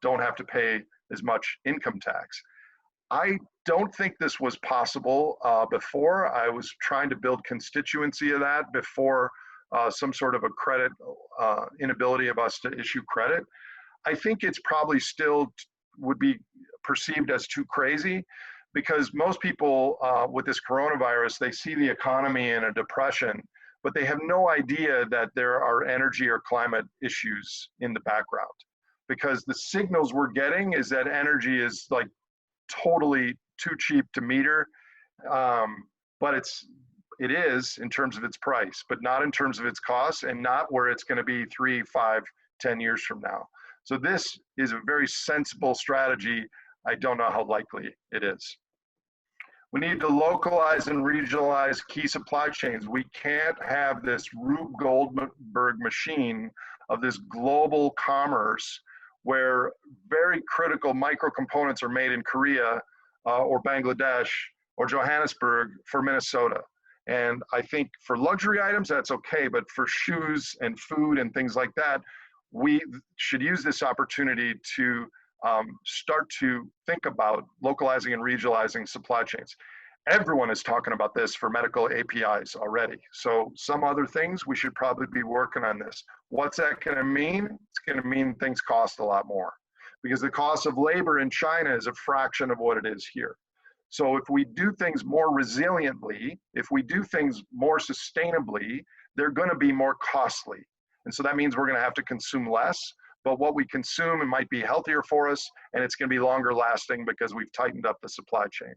don't have to pay as much income tax. I don't think this was possible before. I was trying to build constituency of that before some sort of a credit, inability of us to issue credit. I think it's probably still would be perceived as too crazy, because most people with this coronavirus, they see the economy in a depression, but they have no idea that there are energy or climate issues in the background. Because the signals we're getting is that energy is like totally too cheap to meter, but it is in terms of its price, but not in terms of its costs, and not where it's going to be 3, 5, 10 years from now. So this is a very sensible strategy. I don't know how likely it is. We need to localize and regionalize key supply chains. We can't have this Rube Goldberg machine of this global commerce where very critical micro components are made in Korea or Bangladesh or Johannesburg for Minnesota. And I think for luxury items, that's okay, but for shoes and food and things like that, we should use this opportunity to start to think about localizing and regionalizing supply chains. Everyone is talking about this for medical APIs already. So some other things, we should probably be working on this. What's that going to mean? It's going to mean things cost a lot more, because the cost of labor in China is a fraction of what it is here. So if we do things more resiliently, if we do things more sustainably, they're going to be more costly. And so that means we're going to have to consume less, but what we consume, it might be healthier for us, and it's going to be longer lasting because we've tightened up the supply chain.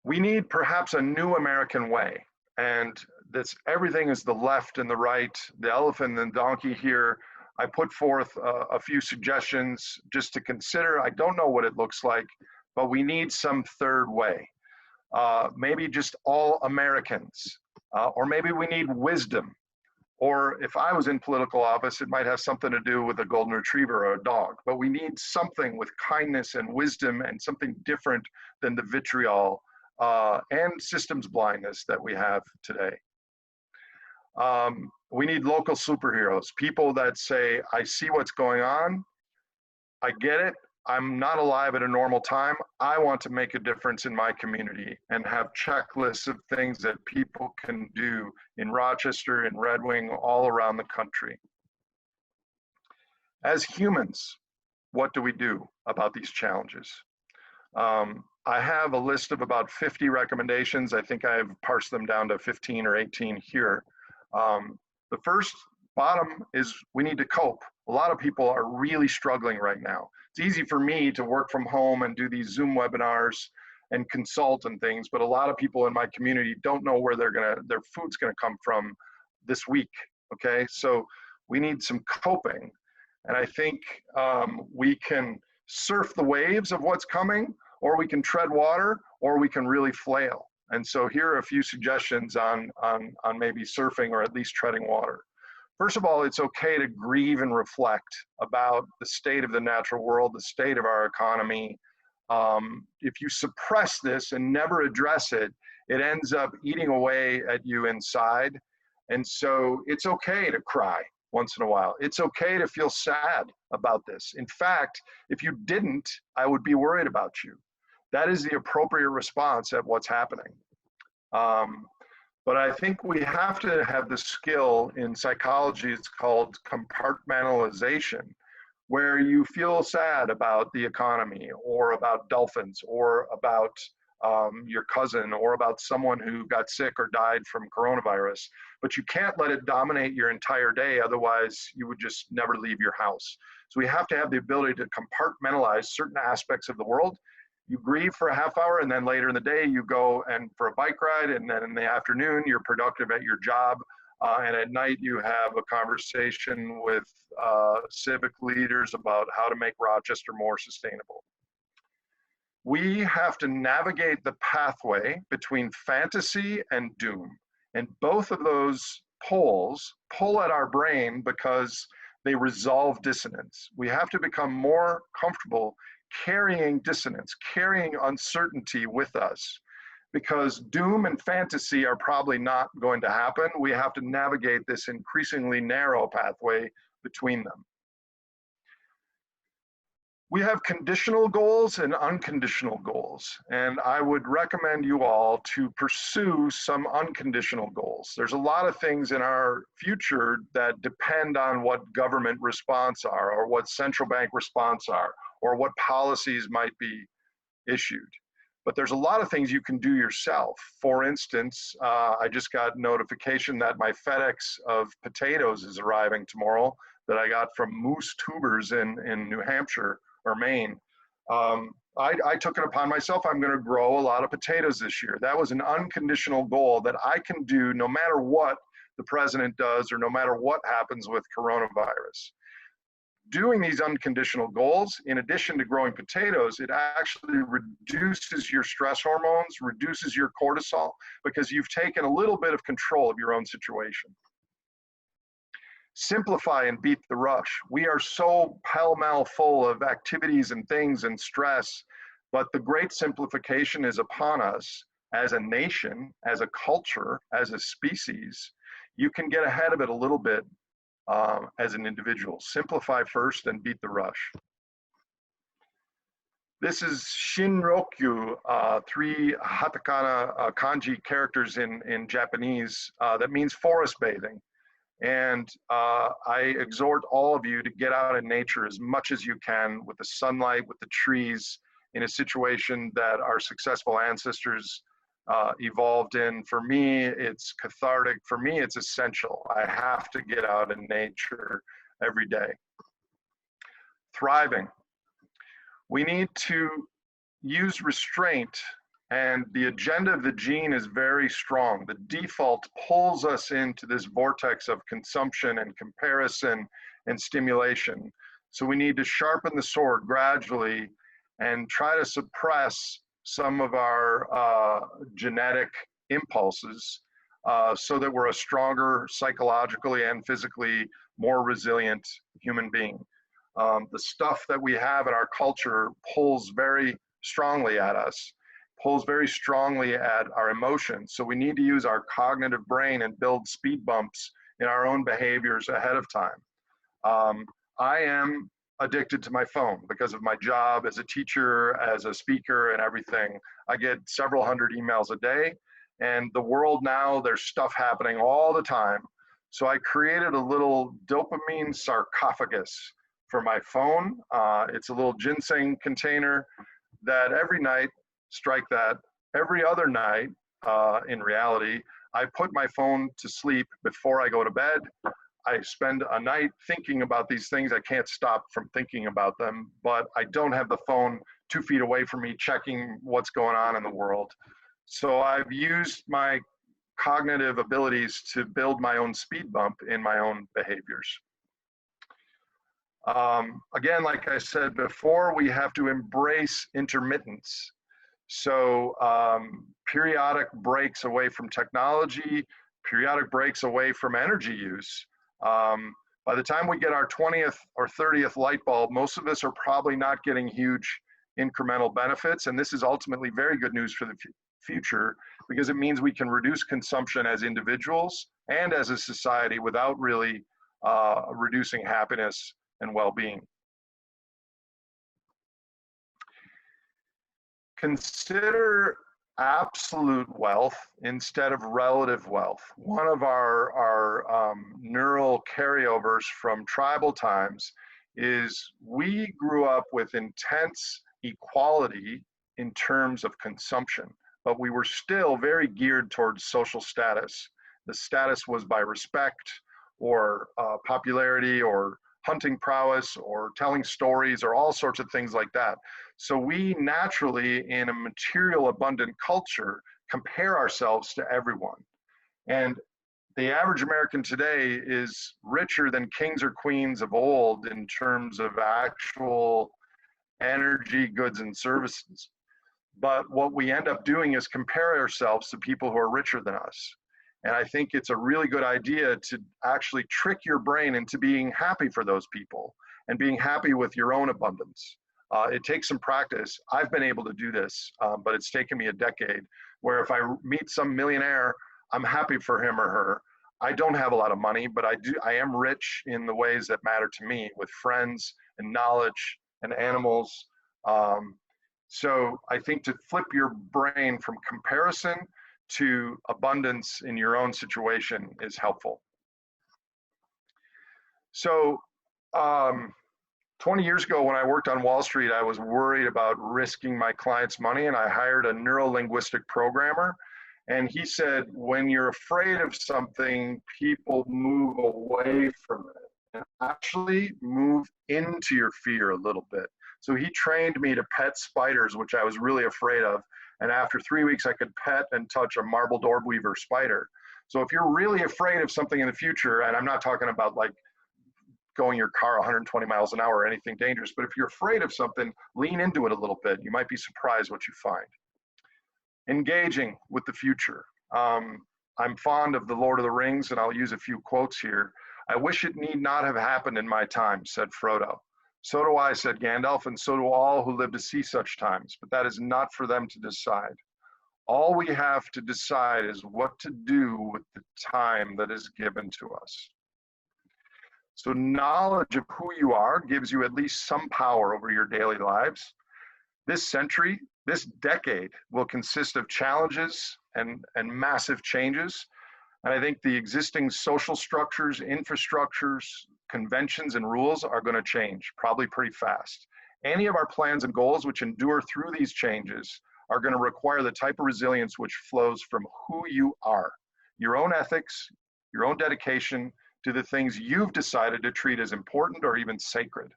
We need perhaps a new American way, and this everything is the left and the right, the elephant and the donkey here. I put forth a few suggestions just to consider. I don't know what it looks like, but we need some third way. Maybe just all Americans, or maybe we need wisdom. Or if I was in political office, it might have something to do with a golden retriever or a dog, but we need something with kindness and wisdom and something different than the vitriol and systems blindness that we have today. We need local superheroes, people that say, I see what's going on, I get it, I'm not alive at a normal time, I want to make a difference in my community, and have checklists of things that people can do in Rochester, in Red Wing, all around the country. As humans, what do we do about these challenges? I have a list of about 50 recommendations. I think I've parsed them down to 15 or 18 here. The first bottom is we need to cope. A lot of people are really struggling right now. It's easy for me to work from home and do these Zoom webinars and consult and things, but a lot of people in my community don't know where their food's gonna come from this week, okay? So we need some coping. And I think we can surf the waves of what's coming, or we can tread water, or we can really flail. And so here are a few suggestions on maybe surfing or at least treading water. First of all, it's okay to grieve and reflect about the state of the natural world, the state of our economy. If you suppress this and never address it, it ends up eating away at you inside. And so it's okay to cry once in a while. It's okay to feel sad about this. In fact, if you didn't, I would be worried about you. That is the appropriate response at what's happening. But I think we have to have the skill in psychology, it's called compartmentalization, where you feel sad about the economy or about dolphins or about your cousin or about someone who got sick or died from coronavirus, but you can't let it dominate your entire day. Otherwise, you would just never leave your house. So we have to have the ability to compartmentalize certain aspects of the world. You grieve for a half hour, and then later in the day, you go and for a bike ride, and then in the afternoon, you're productive at your job. And at night, you have a conversation with civic leaders about how to make Rochester more sustainable. We have to navigate the pathway between fantasy and doom. And both of those poles pull at our brain because they resolve dissonance. We have to become more comfortable carrying dissonance, carrying uncertainty with us, because doom and fantasy are probably not going to happen. We have to navigate this increasingly narrow pathway between them. We have conditional goals and unconditional goals, and I would recommend you all to pursue some unconditional goals. There's a lot of things in our future that depend on what government response are, or what central bank response are, or what policies might be issued. But there's a lot of things you can do yourself. For instance, I just got notification that my FedEx of potatoes is arriving tomorrow that I got from Moose Tubers in New Hampshire or Maine. I took it upon myself, I'm gonna grow a lot of potatoes this year. That was an unconditional goal that I can do no matter what the president does or no matter what happens with coronavirus. Doing these unconditional goals, in addition to growing potatoes, it actually reduces your stress hormones, reduces your cortisol, because you've taken a little bit of control of your own situation. Simplify and beat the rush. We are so pell-mell full of activities and things and stress, but the great simplification is upon us as a nation, as a culture, as a species. You can get ahead of it a little bit as an individual. Simplify first and beat the rush. This is Shinrokyu, 3 Hatakana kanji characters in Japanese that means forest bathing. And I exhort all of you to get out in nature as much as you can with the sunlight, with the trees, in a situation that our successful ancestors evolved in. For me, it's cathartic. For me, it's essential. I have to get out in nature every day. Thriving. We need to use restraint, and the agenda of the gene is very strong. The default pulls us into this vortex of consumption and comparison and stimulation. So we need to sharpen the sword gradually and try to suppress some of our genetic impulses so that we're a stronger psychologically and physically more resilient human being. The stuff that we have in our culture pulls very strongly at us, pulls very strongly at our emotions. So we need to use our cognitive brain and build speed bumps in our own behaviors ahead of time. I am addicted to my phone because of my job as a teacher, as a speaker, and everything. I get several hundred emails a day, and the world now, there's stuff happening all the time. So I created a little dopamine sarcophagus for my phone. It's a little ginseng container that every night, strike that, every other night, in reality, I put my phone to sleep before I go to bed. I spend a night thinking about these things. I can't stop from thinking about them, but I don't have the phone 2 feet away from me checking what's going on in the world. So I've used my cognitive abilities to build my own speed bump in my own behaviors. Again, like I said before, we have to embrace intermittence. So periodic breaks away from technology, periodic breaks away from energy use. By the time we get our 20th or 30th light bulb, most of us are probably not getting huge incremental benefits. And this is ultimately very good news for the future, because it means we can reduce consumption as individuals and as a society without really reducing happiness and well-being. Consider absolute wealth instead of relative wealth. One of our neural carryovers from tribal times is we grew up with intense equality in terms of consumption, but we were still very geared towards social status. The status was by respect or popularity or hunting prowess or telling stories or all sorts of things like that. So we naturally, in a material abundant culture, compare ourselves to everyone. And the average American today is richer than kings or queens of old in terms of actual energy, goods, and services. But what we end up doing is compare ourselves to people who are richer than us. And I think it's a really good idea to actually trick your brain into being happy for those people and being happy with your own abundance. It takes some practice. I've been able to do this, but it's taken me a decade, where if I meet some millionaire, I'm happy for him or her. I don't have a lot of money, but I am rich in the ways that matter to me, with friends and knowledge and animals. So I think to flip your brain from comparison to abundance in your own situation is helpful. So 20 years ago, when I worked on Wall Street, I was worried about risking my clients' money, and I hired a neuro-linguistic programmer. And he said, when you're afraid of something, people move away from it and actually move into your fear a little bit. So he trained me to pet spiders, which I was really afraid of. And after 3 weeks, I could pet and touch a marbled orb weaver spider. So if you're really afraid of something in the future, and I'm not talking about like going your car 120 miles an hour or anything dangerous, but if you're afraid of something, lean into it a little bit. You might be surprised what you find. Engaging with the future. I'm fond of The Lord of the Rings, and I'll use a few quotes here. I wish it need not have happened in my time, said Frodo. So do I, said Gandalf, and so do all who live to see such times, but that is not for them to decide. All we have to decide is what to do with the time that is given to us. So knowledge of who you are gives you at least some power over your daily lives. This century, this decade, will consist of challenges and massive changes. And I think the existing social structures, infrastructures, conventions, and rules are going to change, probably pretty fast. Any of our plans and goals which endure through these changes are going to require the type of resilience which flows from who you are, your own ethics, your own dedication to the things you've decided to treat as important or even sacred.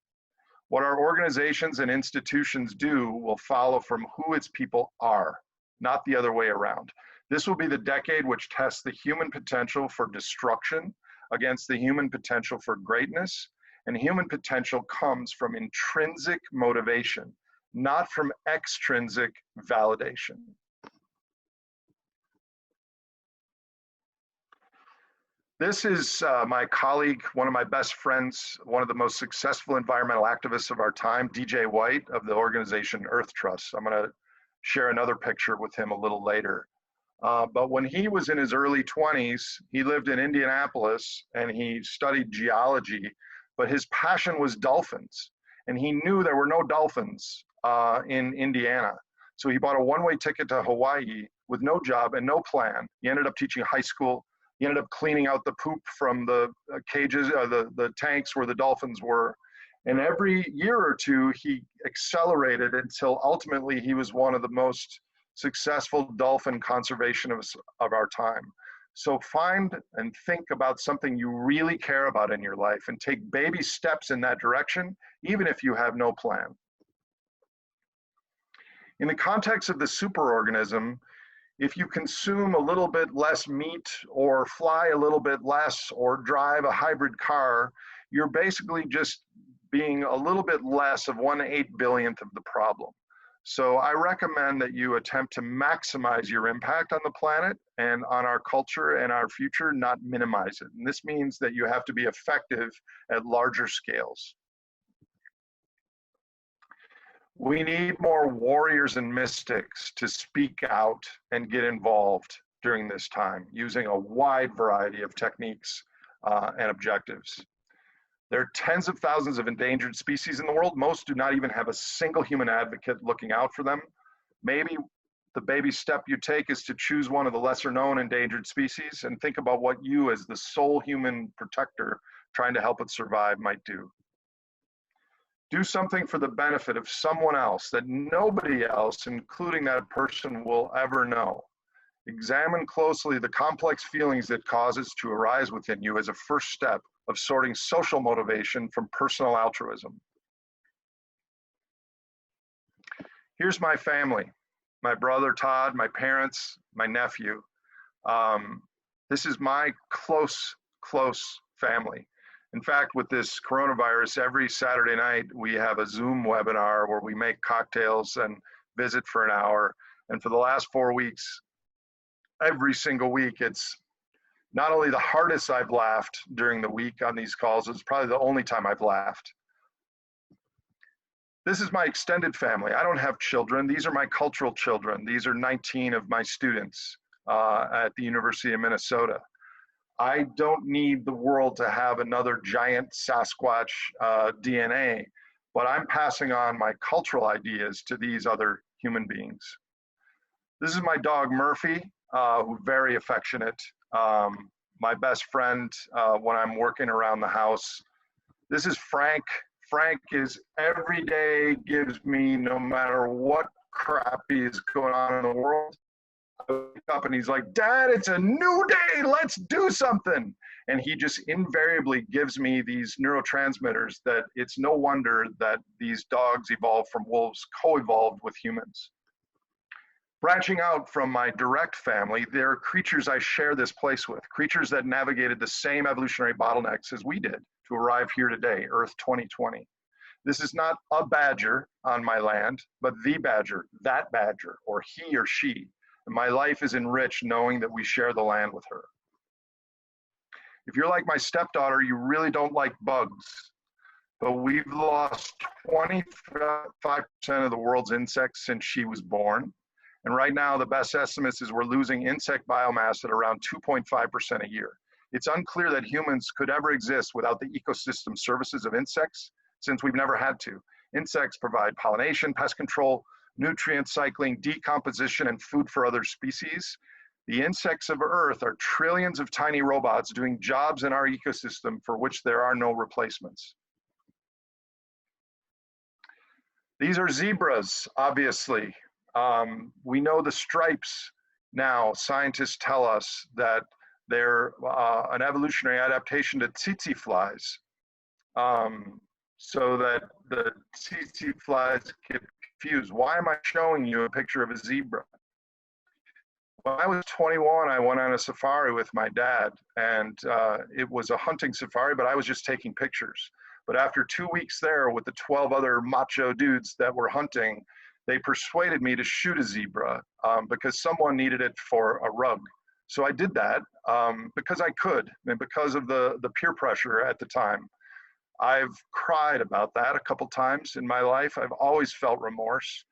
What our organizations and institutions do will follow from who its people are, not the other way around. This will be the decade which tests the human potential for destruction against the human potential for greatness. And human potential comes from intrinsic motivation, not from extrinsic validation. This is my colleague, one of my best friends, one of the most successful environmental activists of our time, DJ White of the organization Earth Trust. I'm going to share another picture with him a little later. But when he was in his early 20s, he lived in Indianapolis and he studied geology, but his passion was dolphins. And he knew there were no dolphins in Indiana. So he bought a one-way ticket to Hawaii with no job and no plan. He ended up teaching high school. He ended up cleaning out the poop from the cages, the tanks where the dolphins were. And every year or two, he accelerated until ultimately he was one of the most successful dolphin conservationists of our time. So find and think about something you really care about in your life and take baby steps in that direction, even if you have no plan. In the context of the superorganism, if you consume a little bit less meat or fly a little bit less or drive a hybrid car, you're basically just being a little bit less of 1/8 billionth of the problem. So I recommend that you attempt to maximize your impact on the planet and on our culture and our future, not minimize it. And this means that you have to be effective at larger scales. We need more warriors and mystics to speak out and get involved during this time, using a wide variety of techniques and objectives. There are tens of thousands of endangered species in the world. Most do not even have a single human advocate looking out for them. Maybe the baby step you take is to choose one of the lesser known endangered species and think about what you as the sole human protector trying to help it survive might do. Do something for the benefit of someone else that nobody else, including that person, will ever know. Examine closely the complex feelings it causes to arise within you as a first step of sorting social motivation from personal altruism. Here's my family, my brother Todd, my parents, my nephew. This is my close family. In fact, with this coronavirus, every Saturday night we have a Zoom webinar where we make cocktails and visit for an hour. And for the last 4 weeks, every single week, it's not only the hardest I've laughed during the week on these calls, it's probably the only time I've laughed. This is my extended family. I don't have children. These are my cultural children. These are 19 of my students at the University of Minnesota. I don't need the world to have another giant Sasquatch DNA, but I'm passing on my cultural ideas to these other human beings. This is my dog Murphy, who's very affectionate. My best friend when I'm working around the house. This is Frank. Frank is every day gives me, no matter what crap is going on in the world, I wake up and he's like, Dad, it's a new day, let's do something. And he just invariably gives me these neurotransmitters that it's no wonder that these dogs evolved from wolves, co-evolved with humans. Branching out from my direct family, there are creatures I share this place with, creatures that navigated the same evolutionary bottlenecks as we did to arrive here today, Earth 2020. This is not a badger on my land, but the badger, that badger, or he or she. And my life is enriched knowing that we share the land with her. If you're like my stepdaughter, you really don't like bugs, but we've lost 25% of the world's insects since she was born. And right now, the best estimates is we're losing insect biomass at around 2.5% a year. It's unclear that humans could ever exist without the ecosystem services of insects, since we've never had to. Insects provide pollination, pest control, nutrient cycling, decomposition, and food for other species. The insects of Earth are trillions of tiny robots doing jobs in our ecosystem for which there are no replacements. These are zebras, obviously. We know the stripes now. Scientists tell us that they're an evolutionary adaptation to tsetse flies, so that the tsetse flies get confused. Why am I showing you a picture of a zebra? When I was 21, I went on a safari with my dad, and it was a hunting safari, but I was just taking pictures. But after 2 weeks there with the 12 other macho dudes that were hunting, they persuaded me to shoot a zebra because someone needed it for a rug. So I did that because I could, and because of the peer pressure at the time. I've cried about that a couple times in my life. I've always felt remorse.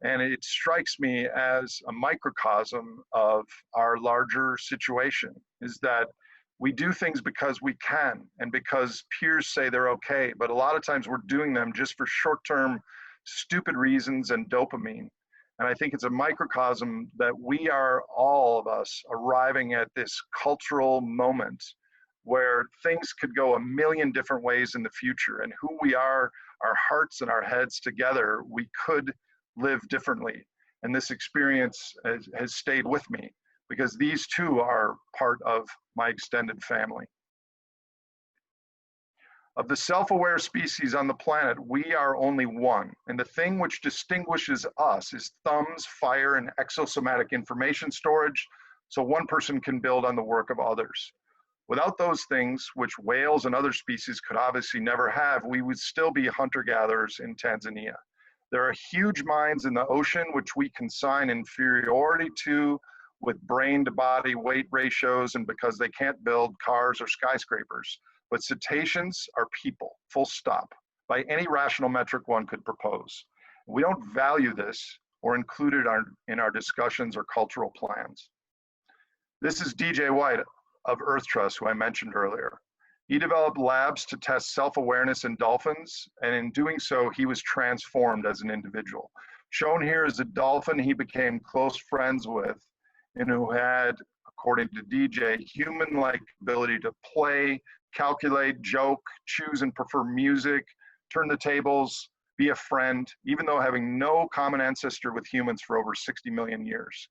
And it strikes me as a microcosm of our larger situation, is that we do things because we can and because peers say they're okay. But a lot of times we're doing them just for short-term stupid reasons and dopamine. And I think it's a microcosm that we are, all of us, arriving at this cultural moment where things could go a million different ways in the future, and who we are, our hearts and our heads together, we could live differently. And this experience has stayed with me because these two are part of my extended family. Of the self-aware species on the planet, we are only one. And the thing which distinguishes us is thumbs, fire, and exosomatic information storage, so one person can build on the work of others. Without those things, which whales and other species could obviously never have, we would still be hunter-gatherers in Tanzania. There are huge minds in the ocean which we consign inferiority to with brain-to-body weight ratios and because they can't build cars or skyscrapers. But cetaceans are people, full stop, by any rational metric one could propose. We don't value this or include it in our discussions or cultural plans. This is DJ White of Earth Trust, who I mentioned earlier. He developed labs to test self-awareness in dolphins, and in doing so, he was transformed as an individual. Shown here is a dolphin he became close friends with and who had, according to DJ, human-like ability to play, calculate, joke, choose and prefer music, turn the tables, be a friend, even though having no common ancestor with humans for over 60 million years.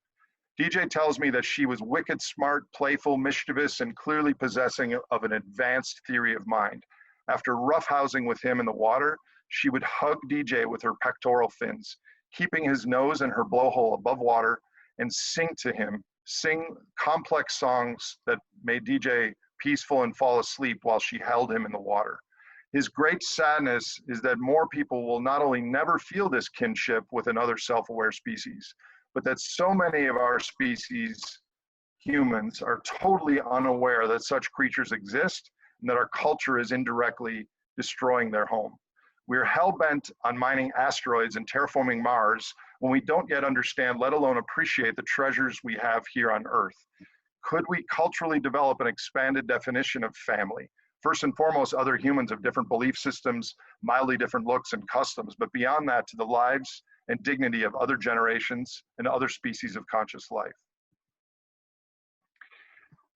DJ tells me that she was wicked smart, playful, mischievous, and clearly possessing of an advanced theory of mind. After roughhousing with him in the water, she would hug DJ with her pectoral fins, keeping his nose and her blowhole above water, and sing to him, sing complex songs that made DJ peaceful and fall asleep while she held him in the water. His great sadness is that more people will not only never feel this kinship with another self-aware species, but that so many of our species, humans, are totally unaware that such creatures exist and that our culture is indirectly destroying their home. We're hell-bent on mining asteroids and terraforming Mars when we don't yet understand, let alone appreciate, the treasures we have here on Earth. Could we culturally develop an expanded definition of family? First and foremost, other humans of different belief systems, mildly different looks and customs, but beyond that, to the lives and dignity of other generations and other species of conscious life.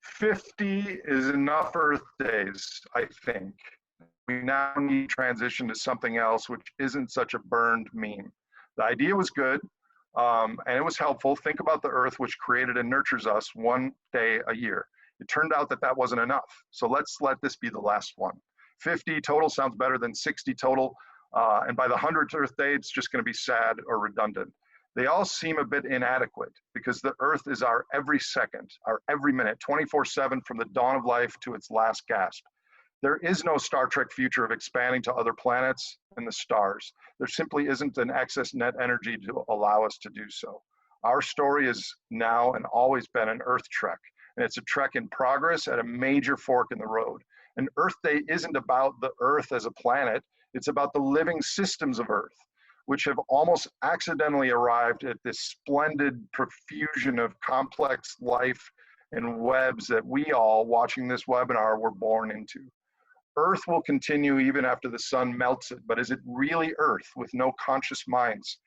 50 is enough Earth days, I think. We now need to transition to something else which isn't such a burned meme. The idea was good, and it was helpful. Think about the Earth which created and nurtures us one day a year. It turned out that that wasn't enough. So let's let this be the last one. 50 total sounds better than 60 total. And by the 100th Earth Day, it's just going to be sad or redundant. They all seem a bit inadequate because the Earth is our every second, our every minute, 24/7 from the dawn of life to its last gasp. There is no Star Trek future of expanding to other planets and the stars. There simply isn't an excess net energy to allow us to do so. Our story is now and always been an Earth trek, and it's a trek in progress at a major fork in the road. And Earth Day isn't about the Earth as a planet, it's about the living systems of Earth, which have almost accidentally arrived at this splendid profusion of complex life and webs that we all, watching this webinar, were born into. Earth will continue even after the sun melts it, but is it really Earth with no conscious minds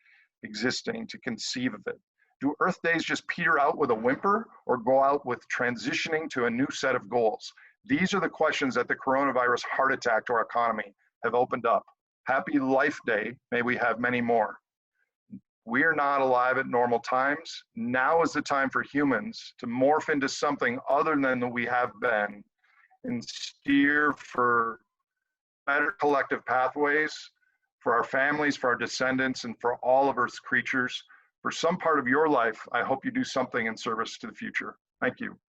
existing to conceive of it? Do Earth days just peter out with a whimper or go out with transitioning to a new set of goals? These are the questions that the coronavirus heart attack to our economy have opened up. Happy Life Day, may we have many more. We are not alive at normal times. Now is the time for humans to morph into something other than we have been and steer for better collective pathways for our families, for our descendants, and for all of Earth's creatures. For some part of your life, I hope you do something in service to the future. Thank you.